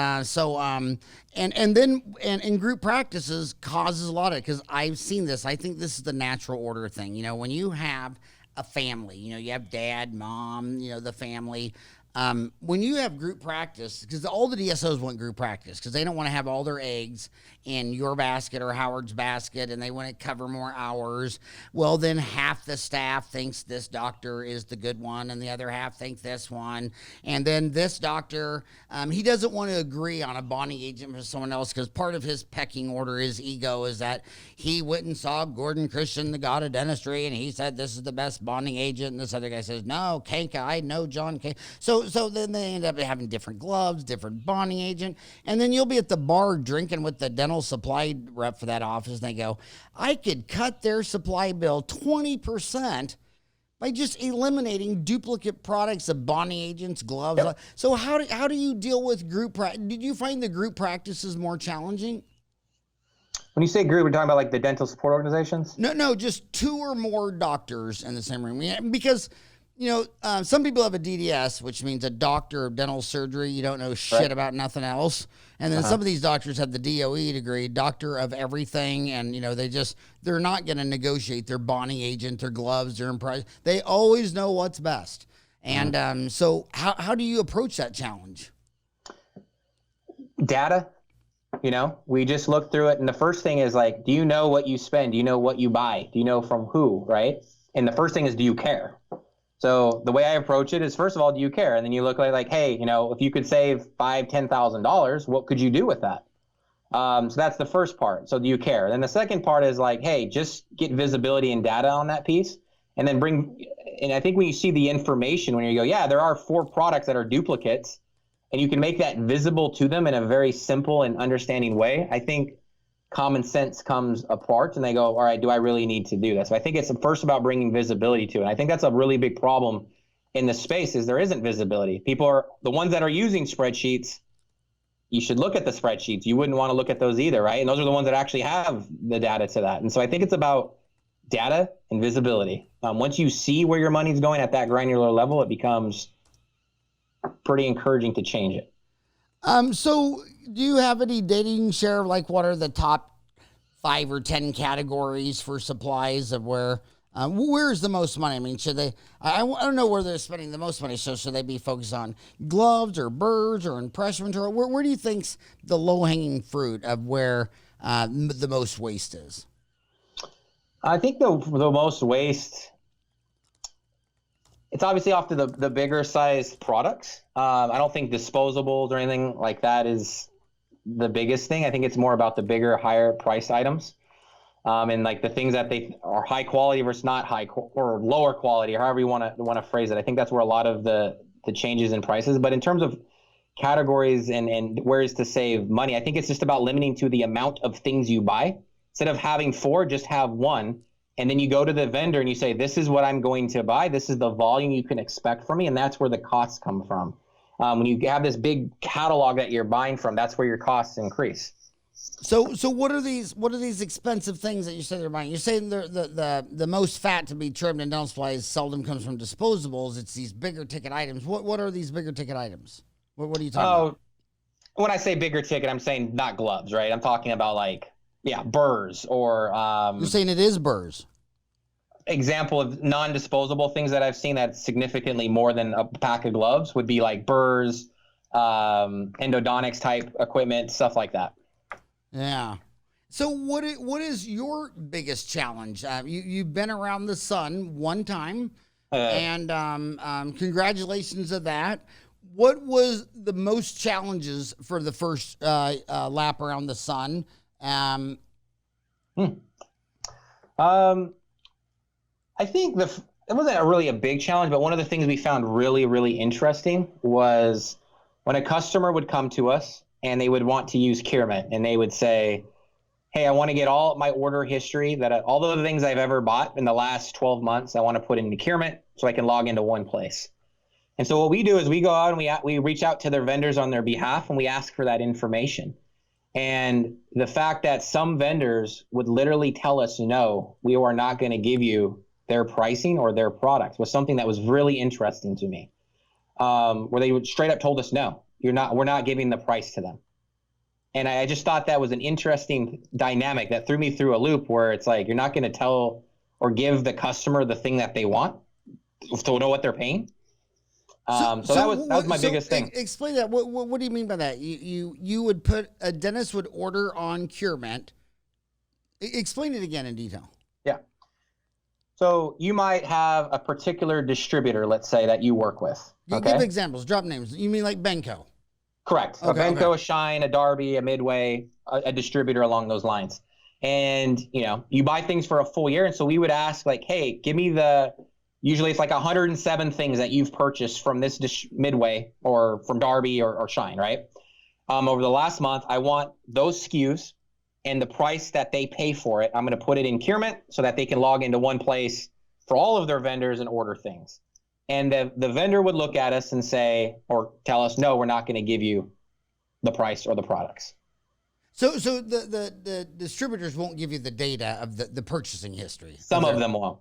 then group practices causes a lot of it, because I've seen this. I think this is the natural order thing. When you have a family, you have dad, mom, the family. When you have group practice, because all the DSOs want group practice because they don't want to have all their eggs in your basket or Howard's basket, and they want to cover more hours. Well, then half the staff thinks this doctor is the good one, and the other half think this one. And then this doctor, he doesn't want to agree on a bonding agent for someone else because part of his pecking order, his ego, is that he went and saw Gordon Christian, the god of dentistry, and he said this is the best bonding agent. And this other guy says, no, Kanka, I know John Kanka. So then they end up having different gloves, different bonding agent. And then you'll be at the bar drinking with the dental supply rep for that office, and they go, I could cut their supply bill 20% by just eliminating duplicate products of bonding agents, gloves. Yep. So how do you deal with group practice? Did you find the group practices more challenging? When you say group, we're talking about like the dental support organizations? No, just two or more doctors in the same room. Yeah, because some people have a DDS, which means a doctor of dental surgery. You don't know shit about nothing else. And then some of these doctors have the DOE degree, doctor of everything. And, they're not going to negotiate their bonding agent, their gloves, their price. They always know what's best. And so how do you approach that challenge? Data. We just look through it. And the first thing is like, do you know what you spend? Do you know what you buy? Do you know from who, right? And the first thing is, do you care? So the way I approach it is, first of all, do you care? And then you look like, hey, if you could save $5,000-$10,000, what could you do with that? So that's the first part. So do you care? Then the second part is like, hey, just get visibility and data on that piece, and then and I think when you see the information, when you go, yeah, there are 4 products that are duplicates, and you can make that visible to them in a very simple and understanding way, I think common sense comes apart, and they go, all right, do I really need to do this? So I think it's first about bringing visibility to it. And I think that's a really big problem in the space is there isn't visibility. People are the ones that are using spreadsheets. You should look at the spreadsheets. You wouldn't want to look at those either, right? And those are the ones that actually have the data to that. And so I think it's about data and visibility. Once you see where your money's going at that granular level, it becomes pretty encouraging to change it. So do you have any data you can share? Like, what are the top 5 or 10 categories for supplies of where's the most money? I mean, should they? I don't know where they're spending the most money. So should they be focused on gloves or birds or impression material? Where do you think's the low hanging fruit of where the most waste is? I think the most waste, it's obviously off to the bigger sized products. I don't think disposables or anything like that is the biggest thing. I think it's more about the bigger, higher price items. And like the things that they are high quality versus not or lower quality, or however you want to phrase it. I think that's where a lot of the changes in prices. But in terms of categories and where's to save money, I think it's just about limiting to the amount of things you buy. Instead of having 4, just have 1. And then you go to the vendor and you say, this is what I'm going to buy. This is the volume you can expect from me. And that's where the costs come from. When you have this big catalog that you're buying from, that's where your costs increase. So what are these expensive things that you say they're buying? You're saying the most fat to be trimmed in dental supplies seldom comes from disposables. It's these bigger ticket items. What are these bigger ticket items? What are you talking about? When I say bigger ticket, I'm saying not gloves, right? I'm talking about like, burrs or you're saying it is burrs. Example of non-disposable things that I've seen that's significantly more than a pack of gloves would be like burrs, endodontics type equipment, stuff like that. Yeah. So what is your biggest challenge? You've been around the sun one time, and congratulations to that. What was the most challenges for the first lap around the sun? I think it wasn't really a big challenge, but one of the things we found really, really interesting was when a customer would come to us and they would want to use CureMint, and they would say, hey, I want to get all my order history, all the things I've ever bought in the last 12 months, I want to put into CureMint so I can log into one place. And so what we do is we go out and we reach out to their vendors on their behalf, and we ask for that information. And the fact that some vendors would literally tell us, no, we are not going to give you their pricing or their product was something that was really interesting to me, where they would straight up told us, no, we're not giving the price to them. And I just thought that was an interesting dynamic that threw me through a loop where it's like, you're not going to tell or give the customer the thing that they want to know what they're paying. So that was my biggest thing. Explain that. What do you mean by that? You would put, a dentist would order on CureMint. Explain it again in detail. Yeah. So you might have a particular distributor, let's say, that you work with. Okay? Give examples. Drop names. You mean like Benco? Correct. Okay, a Benco, a Shine, a Darby, a Midway, a distributor along those lines. And, you buy things for a full year. And so we would ask like, hey, give me usually it's like 107 things that you've purchased from this Midway or from Darby or Shine, right? Over the last month, I want those SKUs and the price that they pay for it. I'm going to put it in CureMint so that they can log into one place for all of their vendors and order things. And the vendor would look at us and say, or tell us, no, we're not going to give you the price or the products. So the distributors won't give you the data of the purchasing history. Some of them won't.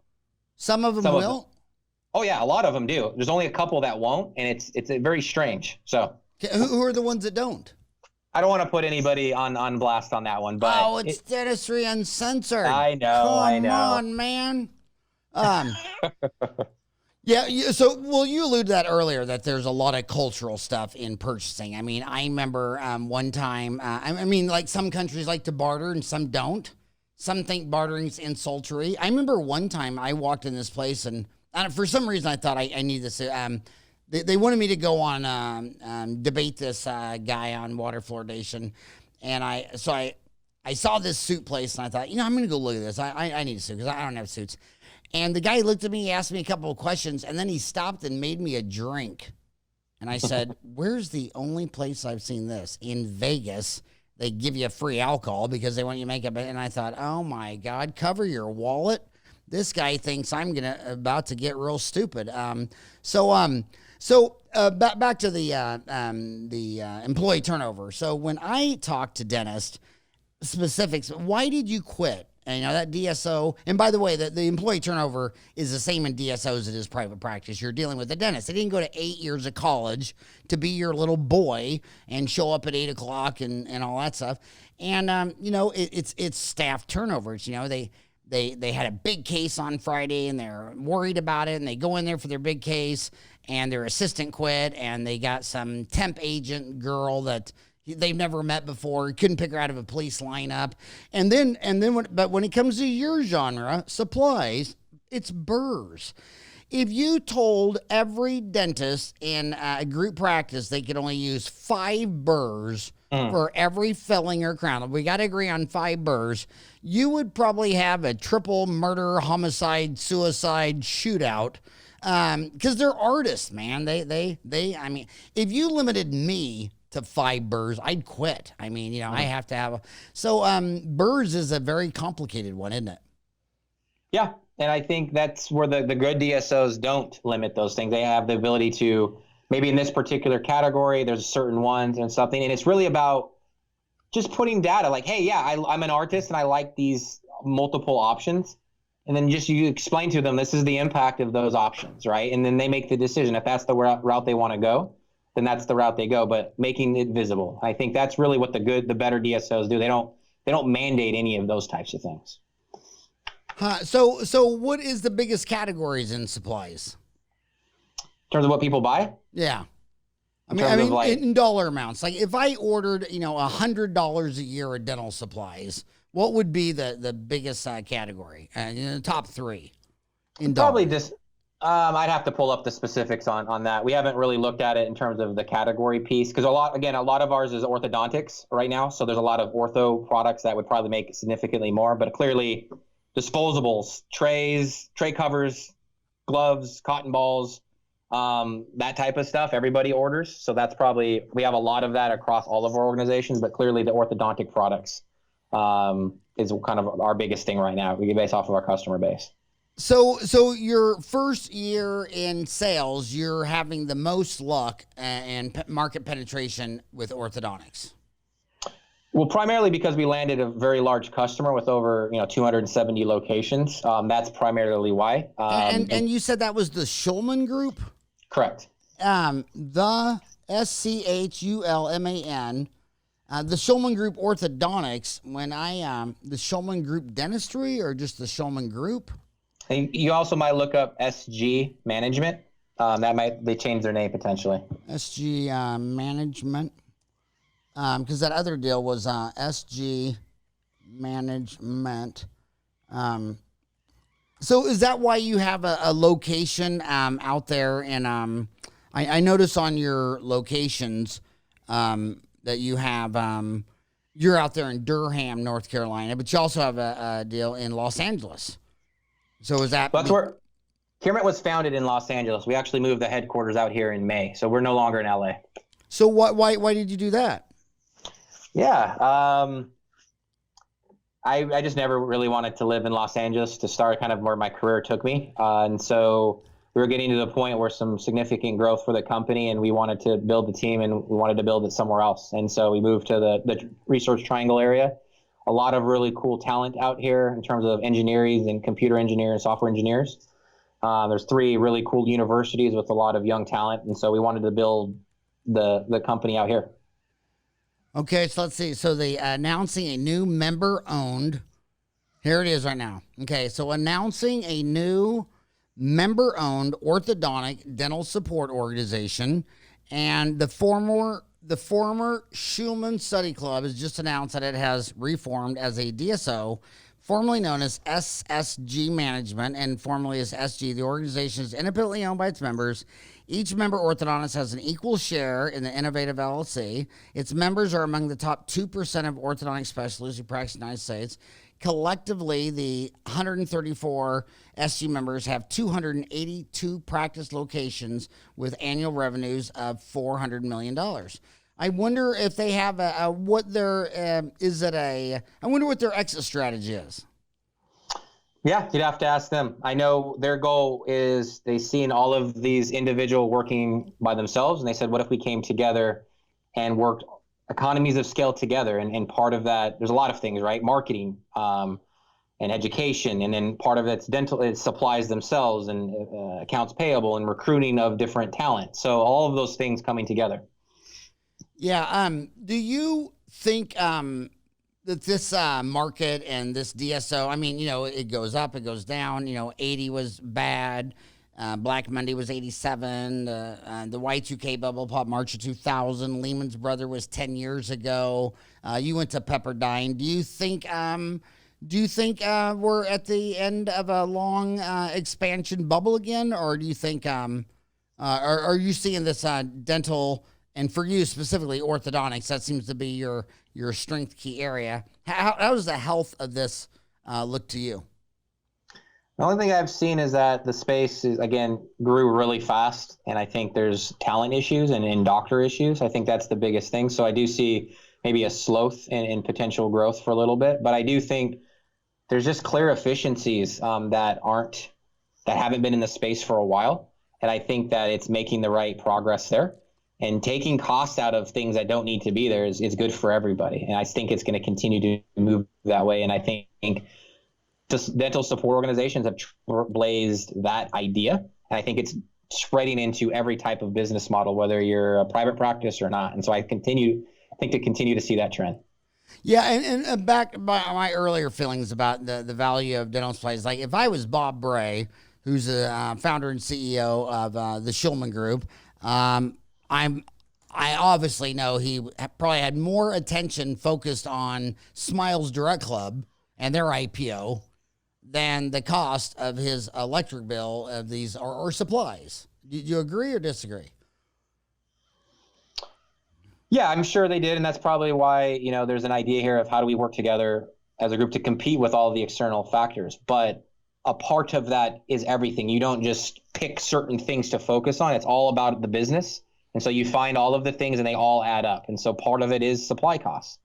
Some of them will? Oh yeah, a lot of them do. There's only a couple that won't, and it's very strange. So who are the ones that don't? I don't want to put anybody on blast on that one, but it's Dentistry Uncensored. I know. Come on, man. Yeah. So, you alluded to that earlier, that there's a lot of cultural stuff in purchasing. I mean, I remember one time. Like some countries like to barter and some don't. Some think bartering's insultory. I remember one time I walked in this place and for some reason I thought I need this. They wanted me to go on debate this guy on water fluoridation, and I saw this suit place and I thought, I'm going to go look at this. I need a suit because I don't have suits. And the guy looked at me, he asked me a couple of questions, and then he stopped and made me a drink. And I said, where's the only place I've seen this? In Vegas. They give you free alcohol because they want you to make it. And I thought, oh my God, cover your wallet. This guy thinks I'm about to get real stupid. So back to the employee turnover. So when I talk to dentists, specifics, why did you quit? And, that DSO, and by the way, the employee turnover is the same in DSOs as it is private practice. You're dealing with a dentist. They didn't go to 8 years of college to be your little boy and show up at 8 o'clock and all that stuff. And, it's staff turnovers. They had a big case on Friday and they're worried about it, and they go in there for their big case and their assistant quit, and they got some temp agent girl that they've never met before, couldn't pick her out of a police lineup. But when it comes to your genre, supplies, it's burrs. If you told every dentist in a group practice they could only use 5 burrs for every filling or crown, we got to agree on 5 burrs, you would probably have a triple murder, homicide, suicide shootout. Because they're artists, man. I mean, if you limited me to 5 burrs, I'd quit. I mean, I have to have burrs is a very complicated one, isn't it? Yeah. And I think that's where the good DSOs don't limit those things. They have the ability to, maybe in this particular category, there's certain ones and something. And it's really about just putting data like, hey, yeah, I'm an artist and I like these multiple options. And then just you explain to them, this is the impact of those options, right? And then they make the decision. If that's the route they want to go, then that's the route they go, but making it visible. I think that's really what the better DSOs do. They don't mandate any of those types of things. So what is the biggest categories in supplies? In terms of what people buy? Yeah. I mean, in dollar amounts. Like if I ordered, $100 a year of dental supplies, what would be the biggest category? The top 3 in probably dollars? Just I'd have to pull up the specifics on that. We haven't really looked at it in terms of the category piece, because a lot of ours is orthodontics right now. So there's a lot of ortho products that would probably make significantly more, but clearly disposables, trays, tray covers, gloves, cotton balls, that type of stuff, everybody orders. So that's probably, we have a lot of that across all of our organizations, but clearly the orthodontic products is kind of our biggest thing right now. We get based off of our customer base. So your first year in sales, you're having the most luck and market penetration with orthodontics. Well, primarily because we landed a very large customer with over 270 locations. That's primarily why. And you said that was the Schulman Group? Correct. The SCHULMAN. The Schulman Group Orthodontics. The Schulman Group Dentistry, or just the Schulman Group? And you also might look up SG Management. They change their name potentially. SG Management. Because that other deal was SG Management. So is that why you have a location out there? And I notice on your locations that you have, you're out there in Durham, North Carolina, but you also have a deal in Los Angeles. So is that... That's where CureMint was founded, in Los Angeles. We actually moved the headquarters out here in May, so we're no longer in LA. So why did you do that? Yeah, I just never really wanted to live in Los Angeles to start, kind of where my career took me. And so we were getting to the point where some significant growth for the company, and we wanted to build the team, and we wanted to build it somewhere else. And so we moved to the Research Triangle area. A lot of really cool talent out here in terms of engineers and computer engineers and software engineers. There's 3 really cool universities with a lot of young talent. And so we wanted to build the company out here. Okay, so let's see. So they announcing a new member-owned. Here it is right now. Okay, so announcing a new member-owned orthodontic dental support organization, and the former Schulman Study Club has just announced that it has reformed as a DSO, formerly known as SSG Management and formerly as SG. The organization is independently owned by its members. Each member orthodontist has an equal share in the Innovative LLC. Its members are among the top 2% of orthodontic specialists who practice in the United States. Collectively, the 134 SG members have 282 practice locations with annual revenues of $400 million. I wonder if they have I wonder what their exit strategy is. Yeah, you'd have to ask them. I know their goal is they've seen all of these individuals working by themselves, and they said, what if we came together and worked economies of scale together? And part of that, there's a lot of things, right? Marketing, and education, and then part of it's dental, it's supplies themselves, and accounts payable, and recruiting of different talent. So all of those things coming together. Yeah. Do you think that this market and this DSO, I mean, it goes up, it goes down. 80 was bad. Black Monday was 87. The Y2K bubble pop March of 2000. Lehman's Brother was 10 years ago. You went to Pepperdine. Do you think we're at the end of a long expansion bubble again, or do you think are you seeing this dental, and for you specifically orthodontics, that seems to be your strength key area? How does the health of this look to you? The only thing I've seen is that the space grew really fast, and I think there's talent issues and doctor issues. I think that's the biggest thing. So I do see maybe a sloth in potential growth for a little bit, but I do think there's just clear efficiencies that haven't been in the space for a while, and I think that it's making the right progress there. And taking costs out of things that don't need to be there is good for everybody, and I think it's going to continue to move that way. And I think just dental support organizations have blazed that idea, and I think it's spreading into every type of business model, whether you're a private practice or not. And so I think to continue to see that trend. Yeah, and back by my earlier feelings about the value of dental supplies, like if I was Bob Bray, who's the founder and CEO of the Shulman Group, I obviously know he probably had more attention focused on Smiles Direct Club and their IPO than the cost of his electric bill of these or supplies. Do you agree or disagree? Yeah, I'm sure they did, and that's probably why there's an idea here of how do we work together as a group to compete with all the external factors. But a part of that is everything. You don't just pick certain things to focus on. It's all about the business, and so you find all of the things, and they all add up. And so part of it is supply costs.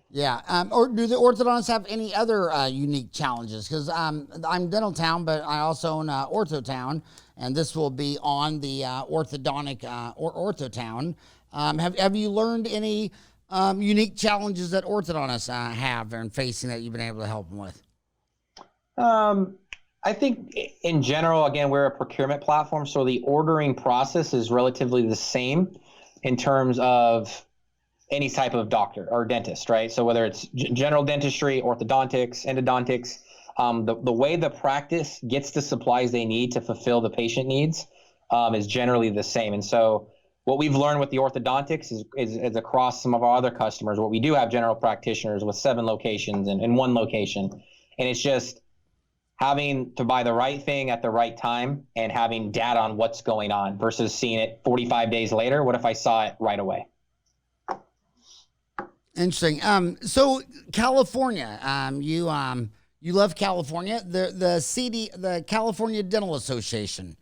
Yeah. Or do the orthodontists have any other unique challenges? Because I'm Dental Town, but I also own Ortho Town, and this will be on the orthodontic Ortho Town. Have you learned any unique challenges that orthodontists have and facing that you've been able to help them with? I think in general, again, we're a procurement platform, so the ordering process is relatively the same in terms of any type of doctor or dentist, right? So whether it's general dentistry, orthodontics, endodontics, the way the practice gets the supplies they need to fulfill the patient needs is generally the same. And so what we've learned with the orthodontics is across some of our other customers, what we do have general practitioners with 7 locations in one location. And it's just having to buy the right thing at the right time and having data on what's going on versus seeing it 45 days later. What if I saw it right away? Interesting. So California, you love California. The California Dental Association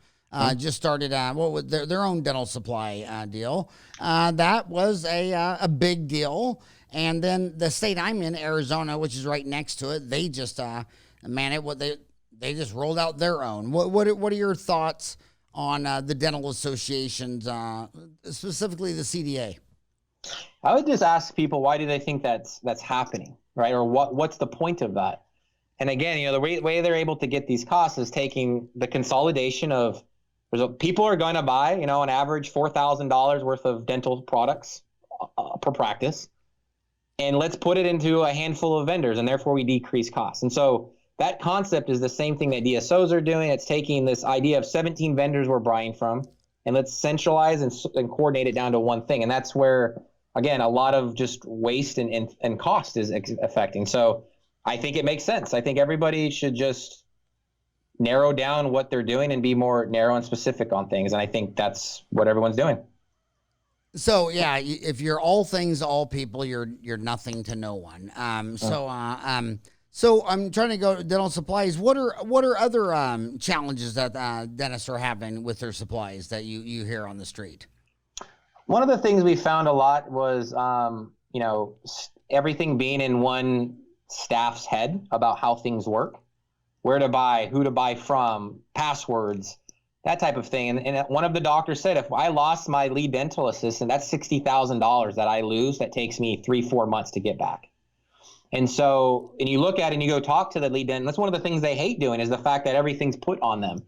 just started with their own dental supply deal. That was a big deal. And then the state I'm in, Arizona, which is right next to it, they just they just rolled out their own. What are your thoughts on the dental associations, specifically the CDA? I would just ask people, why do they think that's happening, right? Or what's the point of that? And again, the way they're able to get these costs is taking the consolidation of people are going to buy, on average $4,000 worth of dental products per practice, and let's put it into a handful of vendors, and therefore we decrease costs. And so that concept is the same thing that DSOs are doing. It's taking this idea of 17 vendors we're buying from, and let's centralize and coordinate it down to one thing. And that's where, again, a lot of just waste and cost is affecting. So I think it makes sense. I think everybody should just narrow down what they're doing and be more narrow and specific on things. And I think that's what everyone's doing. So yeah, if you're all things to all people, you're nothing to no one. So I'm trying to go to dental supplies. What are other challenges that dentists are having with their supplies that you hear on the street? One of the things we found a lot was, everything being in one staff's head about how things work, where to buy, who to buy from, passwords, that type of thing. And one of the doctors said, if I lost my lead dental assistant, that's $60,000 that I lose. That takes me 3-4 months to get back. And so, and you look at it and you go talk to the lead dentist, that's one of the things they hate doing is the fact that everything's put on them.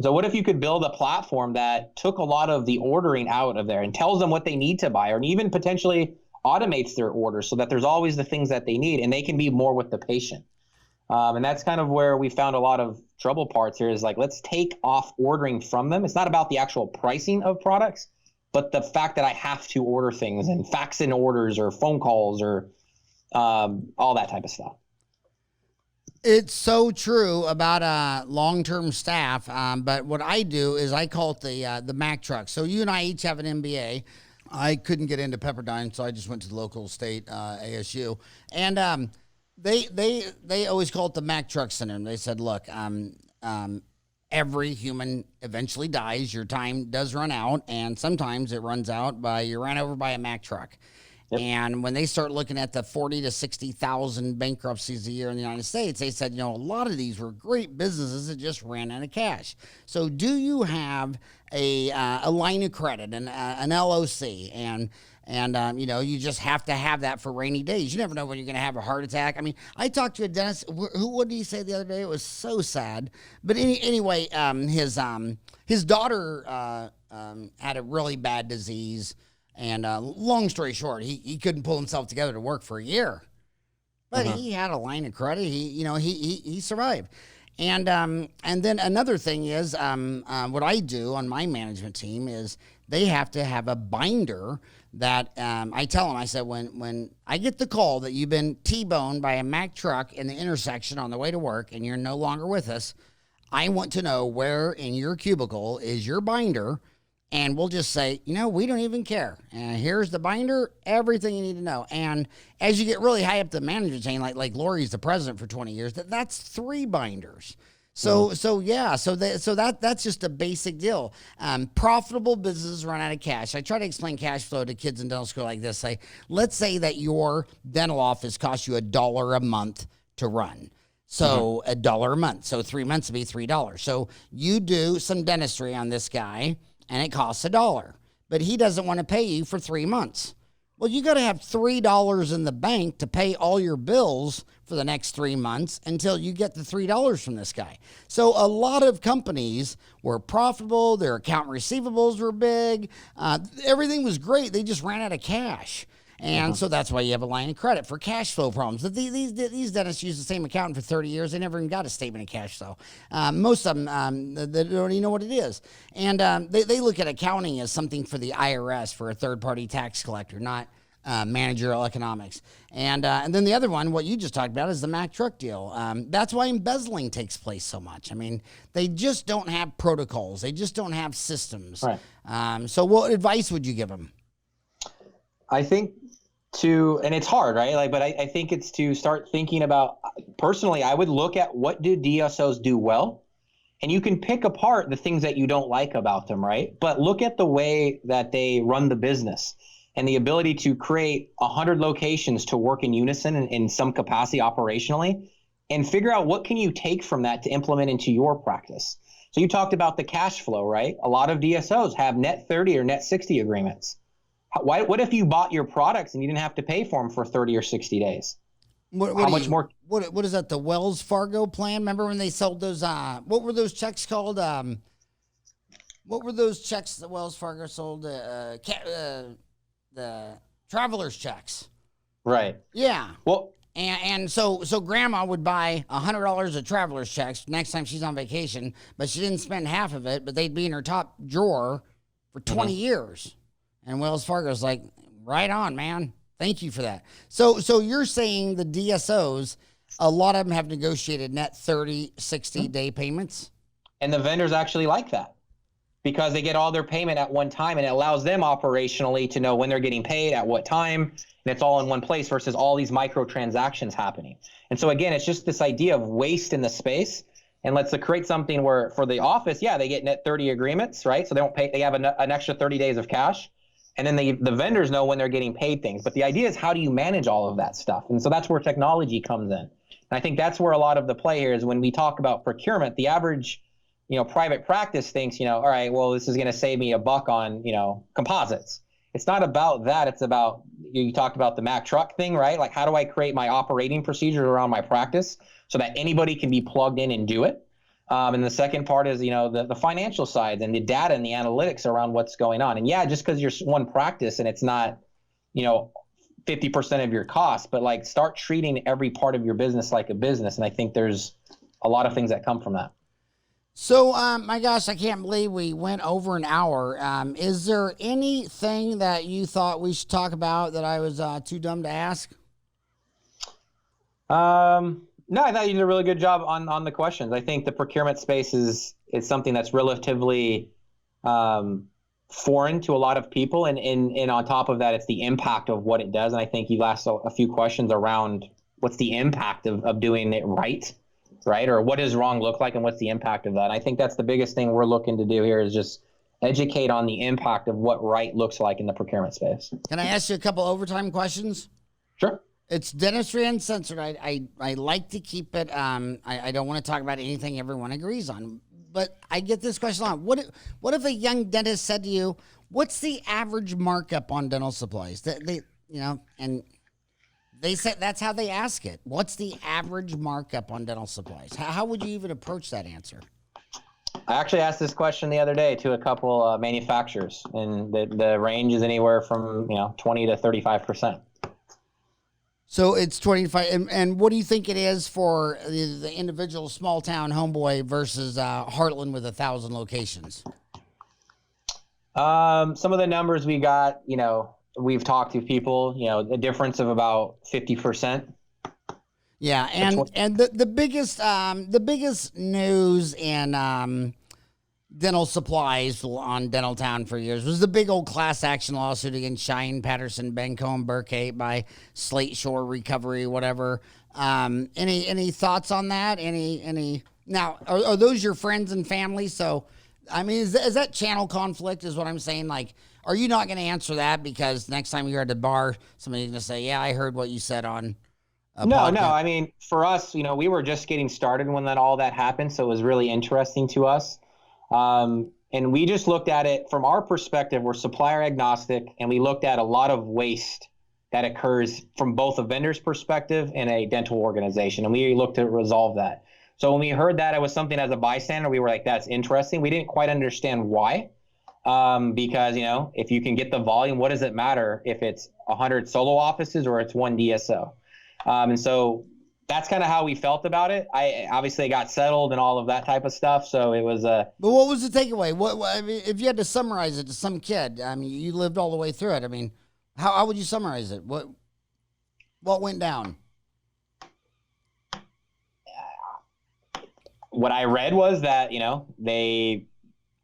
So what if you could build a platform that took a lot of the ordering out of there and tells them what they need to buy, or even potentially automates their orders so that there's always the things that they need and they can be more with the patient. And that's kind of where we found a lot of trouble parts here is like, let's take off ordering from them. It's not about the actual pricing of products, but the fact that I have to order things and fax in orders or phone calls or all that type of stuff. It's so true about long-term staff. But what I do is I call it the Mack truck. So you and I each have an MBA. I couldn't get into Pepperdine, so I just went to the local state ASU. And they always call it the Mack Truck Center. And they said, look, every human eventually dies. Your time does run out, and sometimes it runs out by you're ran over by a Mack truck. Yep. And when they start looking at the 40 to 60,000 bankruptcies a year in the United States, they said, a lot of these were great businesses that just ran out of cash. So do you have a line of credit, an LOC, and you just have to have that for rainy days. You never know when you're going to have a heart attack. I mean, I talked to a dentist. What did he say the other day? It was so sad. But anyway, his daughter had a really bad disease. And long story short, he couldn't pull himself together to work for a year, but he had a line of credit. He survived. And then another thing is what I do on my management team is they have to have a binder that I tell them. I said when I get the call that you've been T-boned by a Mack truck in the intersection on the way to work and you're no longer with us, I want to know where in your cubicle is your binder. And we'll just say, we don't even care. And here's the binder, everything you need to know. And as you get really high up the management chain, like Lori's the president for 20 years, that's 3 binders. So that's just a basic deal. Profitable businesses run out of cash. I try to explain cash flow to kids in dental school like this. Let's say that your dental office costs you $1 a month to run. So $1 a month. So 3 months would be $3. So you do some dentistry on this guy, and it costs $1, but he doesn't want to pay you for 3 months. Well, you got to have $3 in the bank to pay all your bills for the next 3 months until you get the $3 from this guy. So a lot of companies were profitable. Their account receivables were big. Everything was great. They just ran out of cash. And so that's why you have a line of credit for cash flow problems. These dentists use the same accountant for 30 years. They never even got a statement of cash flow. Most of them, they don't even know what it is. And they look at accounting as something for the IRS, for a third-party tax collector, not managerial economics. And then the other one, what you just talked about, is the Mack truck deal. That's why embezzling takes place so much. I mean, they just don't have protocols. They just don't have systems. Right. So what advice would you give them? I think and it's hard, right? But I think it's to start thinking about, personally, I would look at what do DSOs do well, and you can pick apart the things that you don't like about them, right? But look at the way that they run the business and the ability to create 100 locations to work in unison in some capacity operationally, and figure out what can you take from that to implement into your practice. So you talked about the cash flow, right? A lot of DSOs have net 30 or net 60 agreements. What if you bought your products and you didn't have to pay for them for 30 or 60 days? How much more? What is that, the Wells Fargo plan? Remember when they sold those, what were those checks called? What were those checks that Wells Fargo sold? The traveler's checks. Right. Yeah. Well, and so grandma would buy $100 of traveler's checks next time she's on vacation, but she didn't spend half of it, but they'd be in her top drawer for 20 years. And Wells Fargo's like, right on, man. Thank you for that. So you're saying the DSOs, a lot of them have negotiated net 30, 60-day payments? And the vendors actually like that because they get all their payment at one time, and it allows them operationally to know when they're getting paid, at what time, and it's all in one place versus all these microtransactions happening. And so, again, it's just this idea of waste in the space. And let's create something where for the office, they get net 30 agreements, right? So they don't pay, they have an extra 30 days of cash. And then the vendors know when they're getting paid things. But the idea is, how do you manage all of that stuff? And so that's where technology comes in. And I think that's where a lot of the play here is when we talk about procurement, the average, private practice thinks, all right, well, this is going to save me $1 on, composites. it's not about that. It's about, you talked about the Mack truck thing, right? Like, how do I create my operating procedures around my practice so that anybody can be plugged in and do it? And the second part is, the financial side and the data and the analytics around what's going on. And yeah, just because you're one practice and it's not, 50% of your cost, but like, start treating every part of your business like a business. And I think there's a lot of things that come from that. So, my gosh, I can't believe we went over an hour. Is there anything that you thought we should talk about that I was too dumb to ask? No, I thought you did a really good job on the questions. I think the procurement space is something that's relatively foreign to a lot of people, and on top of that, it's the impact of what it does. And I think you've asked a few questions around what's the impact of doing it right, or what does wrong look like, and what's the impact of that. And I think that's the biggest thing we're looking to do here is just educate on the impact of what right looks like in the procurement space. Can I ask you a couple overtime questions? Sure. It's Dentistry Uncensored. I like to keep it. I don't want to talk about anything everyone agrees on, but I get this question a lot. What if a young dentist said to you, "What's the average markup on dental supplies?" And they said that's how they ask it. What's the average markup on dental supplies? How would you even approach that answer? I actually asked this question the other day to a couple manufacturers, and the range is anywhere from 20 to 35%. So it's 25. And what do you think it is for the individual small town homeboy versus Heartland with 1,000 locations? Some of the numbers we got, we've talked to people, a difference of about 50%. Yeah, and the biggest news in dental supplies on Dental Town for years was the big old class action lawsuit against Shine, Patterson, Benco, and Burkett by Slate Shore Recovery, whatever. Any thoughts on that? Any? Now, are those your friends and family? So, I mean, is that channel conflict? Is what I'm saying. Like, are you not going to answer that because next time you're at the bar, somebody's going to say, "Yeah, I heard what you said on." No. I mean, for us, we were just getting started when all that happened, so it was really interesting to us. And we just looked at it from our perspective. We're supplier agnostic, and we looked at a lot of waste that occurs from both a vendor's perspective and a dental organization, and we looked to resolve that. So when we heard that it was something as a bystander, we were like, that's interesting. We didn't quite understand why, because, if you can get the volume, what does it matter if it's 100 solo offices or it's one DSO? And so that's kind of how we felt about it. I obviously got settled and all of that type of stuff. So it was But what was the takeaway? What I mean, if you had to summarize it to some kid, I mean, you lived all the way through it. I mean, how would you summarize it? What went down? What I read was that, they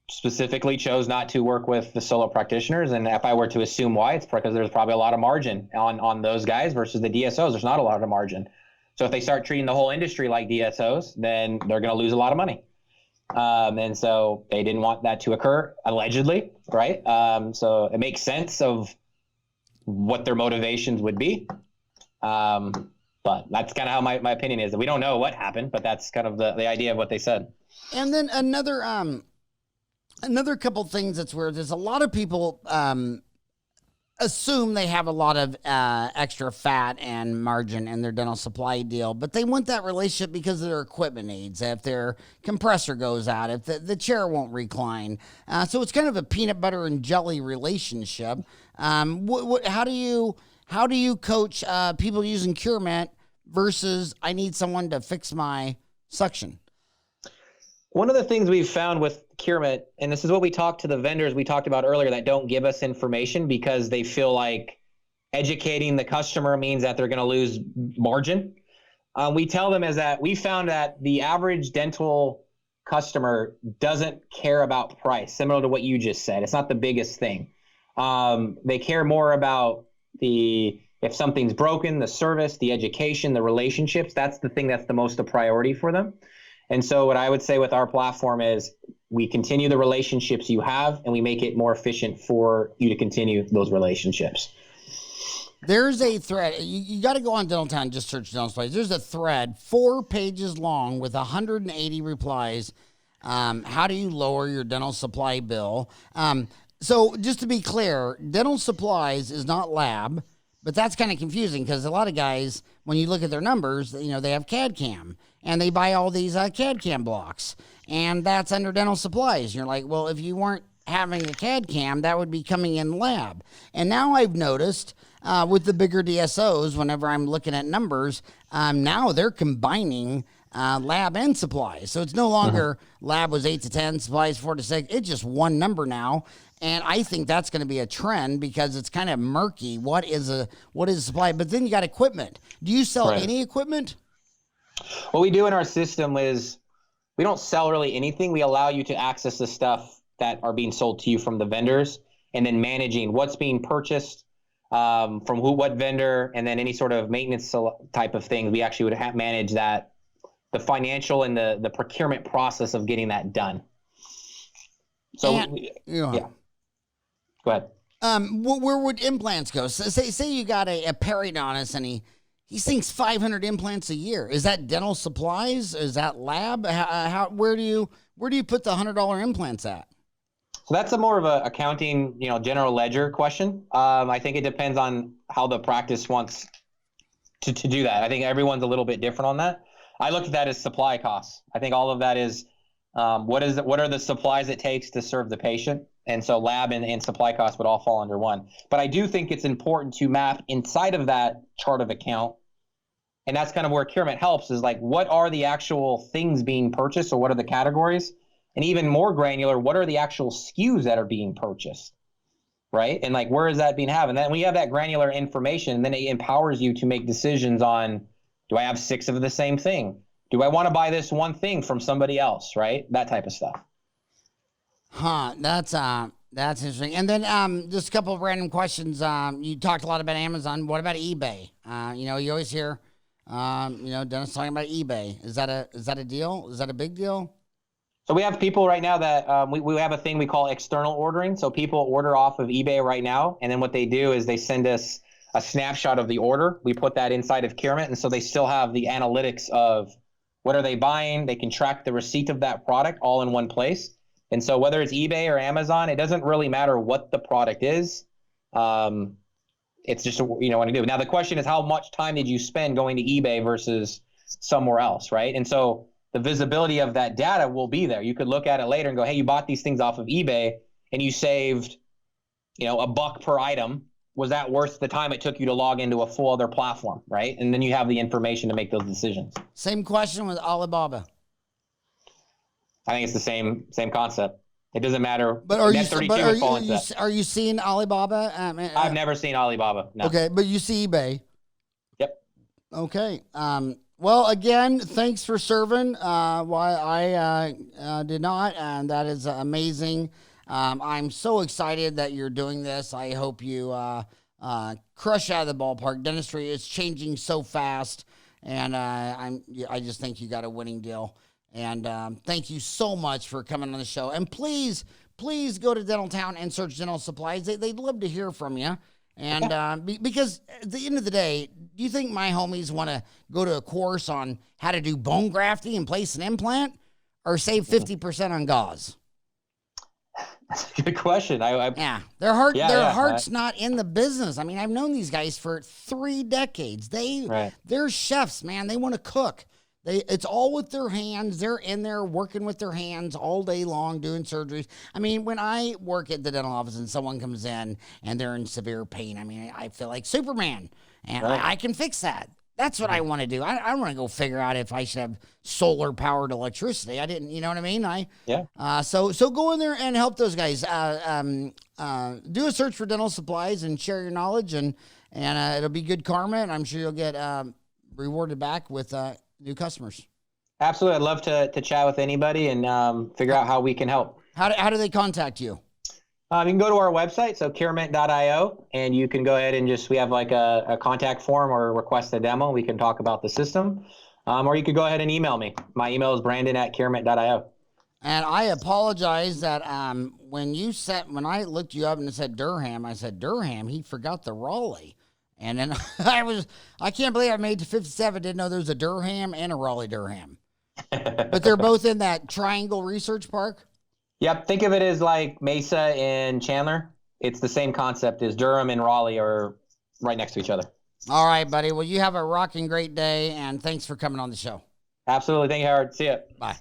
specifically chose not to work with the solo practitioners. And if I were to assume why, it's because there's probably a lot of margin on those guys versus the DSOs. There's not a lot of margin. So if they start treating the whole industry like DSOs, then they're going to lose a lot of money. And so they didn't want that to occur, allegedly, right? So it makes sense of what their motivations would be. But that's kind of how my opinion is. We don't know what happened, but that's kind of the idea of what they said. And then another couple things that's weird is a lot of people assume they have a lot of extra fat and margin in their dental supply deal, but they want that relationship because of their equipment needs. If their compressor goes out, if the chair won't recline. So it's kind of a peanut butter and jelly relationship. How do you coach people using CureMint versus I need someone to fix my suction? One of the things we've found with CureMint, and this is what we talked to the vendors we talked about earlier that don't give us information because they feel like educating the customer means that they're going to lose margin. We tell them is that we found that the average dental customer doesn't care about price, similar to what you just said. It's not the biggest thing. They care more about if something's broken, the service, the education, the relationships. That's the thing that's the most a priority for them. And so what I would say with our platform is we continue the relationships you have and we make it more efficient for you to continue those relationships. There's a thread. You got to go on Dental Town and just search dental supplies. There's a thread 4 pages long with 180 replies. How do you lower your dental supply bill? So just to be clear, dental supplies is not lab, but that's kind of confusing because a lot of guys, when you look at their numbers, you know, they have CAD CAM and they buy all these CAD CAM blocks, and that's under dental supplies. And you're like, well, if you weren't having a CAD CAM, that would be coming in lab. And now I've noticed with the bigger DSOs, whenever I'm looking at numbers, now they're combining lab and supplies. So it's no longer lab was 8 to 10, supplies 4 to 6. It's just one number now. And I think that's going to be a trend because it's kind of murky. What is a supply? But then you got equipment. Do you sell any equipment? What we do in our system is we don't sell really anything. We allow you to access the stuff that are being sold to you from the vendors, and then managing what's being purchased from what vendor, and then any sort of maintenance type of thing. We actually would manage that, the financial and the procurement process of getting that done. So, yeah. Go ahead. Where would implants go? So say you got a periodontist and he thinks 500 implants a year. Is that dental supplies? Is that lab? Where do you put the $100 implants at? So that's a more of a accounting, general ledger question. I think it depends on how the practice wants to do that. I think everyone's a little bit different on that. I look at that as supply costs. I think all of that is what are the supplies it takes to serve the patient. And so lab and supply costs would all fall under one. But I do think it's important to map inside of that chart of account. And that's kind of where CureMint helps, is like, what are the actual things being purchased, or what are the categories? And even more granular, what are the actual SKUs that are being purchased, right? And like, where is that being had? And then when you have that granular information, then it empowers you to make decisions on, do I have 6 of the same thing? Do I want to buy this one thing from somebody else, right? That type of stuff. That's interesting. And then just a couple of random questions. You talked a lot about Amazon. What about eBay? You always hear, Dennis talking about eBay. Is that a deal? Is that a big deal? So we have people right now that we have a thing we call external ordering. So people order off of eBay right now, and then what they do is they send us a snapshot of the order. We put that inside of CureMint, and so they still have the analytics of what are they buying. They can track the receipt of that product all in one place. And so whether it's eBay or Amazon, it doesn't really matter what the product is. It's just, what to do. Now, the question is, how much time did you spend going to eBay versus somewhere else, right? And so the visibility of that data will be there. You could look at it later and go, hey, you bought these things off of eBay and you saved, $1 per item. Was that worth the time it took you to log into a full other platform, right? And then you have the information to make those decisions. Same question with Alibaba. I think it's the same concept. It doesn't matter. But are you seeing Alibaba? I've never seen Alibaba. No. Okay, but you see eBay. Yep. Okay. Well, again, thanks for serving. Why I did not, and that is amazing. I'm so excited that you're doing this. I hope you crush out of the ballpark. Dentistry is changing so fast, and I just think you got a winning deal. And thank you so much for coming on the show. And please go to Dental Town and search dental supplies. They'd love to hear from you. And because at the end of the day, do you think my homies want to go to a course on how to do bone grafting and place an implant, or save 50% on gauze? That's a good question. Their heart's not in the business. I mean, I've known these guys for 3 decades. They're chefs, man. They want to cook. It's all with their hands. They're in there working with their hands all day long doing surgeries. I mean, when I work at the dental office and someone comes in and they're in severe pain, I mean, I feel like Superman, and I can fix that. That's what I want to do. I don't want to go figure out if I should have solar-powered electricity. I didn't, you know what I mean? So go in there and help those guys. Do a search for dental supplies and share your knowledge, and it'll be good karma, and I'm sure you'll get rewarded back with new customers. Absolutely. I'd love to chat with anybody and figure out how we can help. How do they contact you? You can go to our website, so CureMint.io, and you can go ahead and we have like a contact form or request a demo. We can talk about the system. Or you could go ahead and email me. My email is Brendon@CureMint.io. And I apologize that when I looked you up and it said Durham, I said, Durham, he forgot the Raleigh. And then I can't believe I made it to 57, didn't know there was a Durham and a Raleigh-Durham. But they're both in that Triangle Research Park? Yep. Think of it as like Mesa and Chandler. It's the same concept as Durham and Raleigh are right next to each other. All right, buddy. Well, you have a rocking great day, and thanks for coming on the show. Absolutely. Thank you, Howard. See ya. Bye.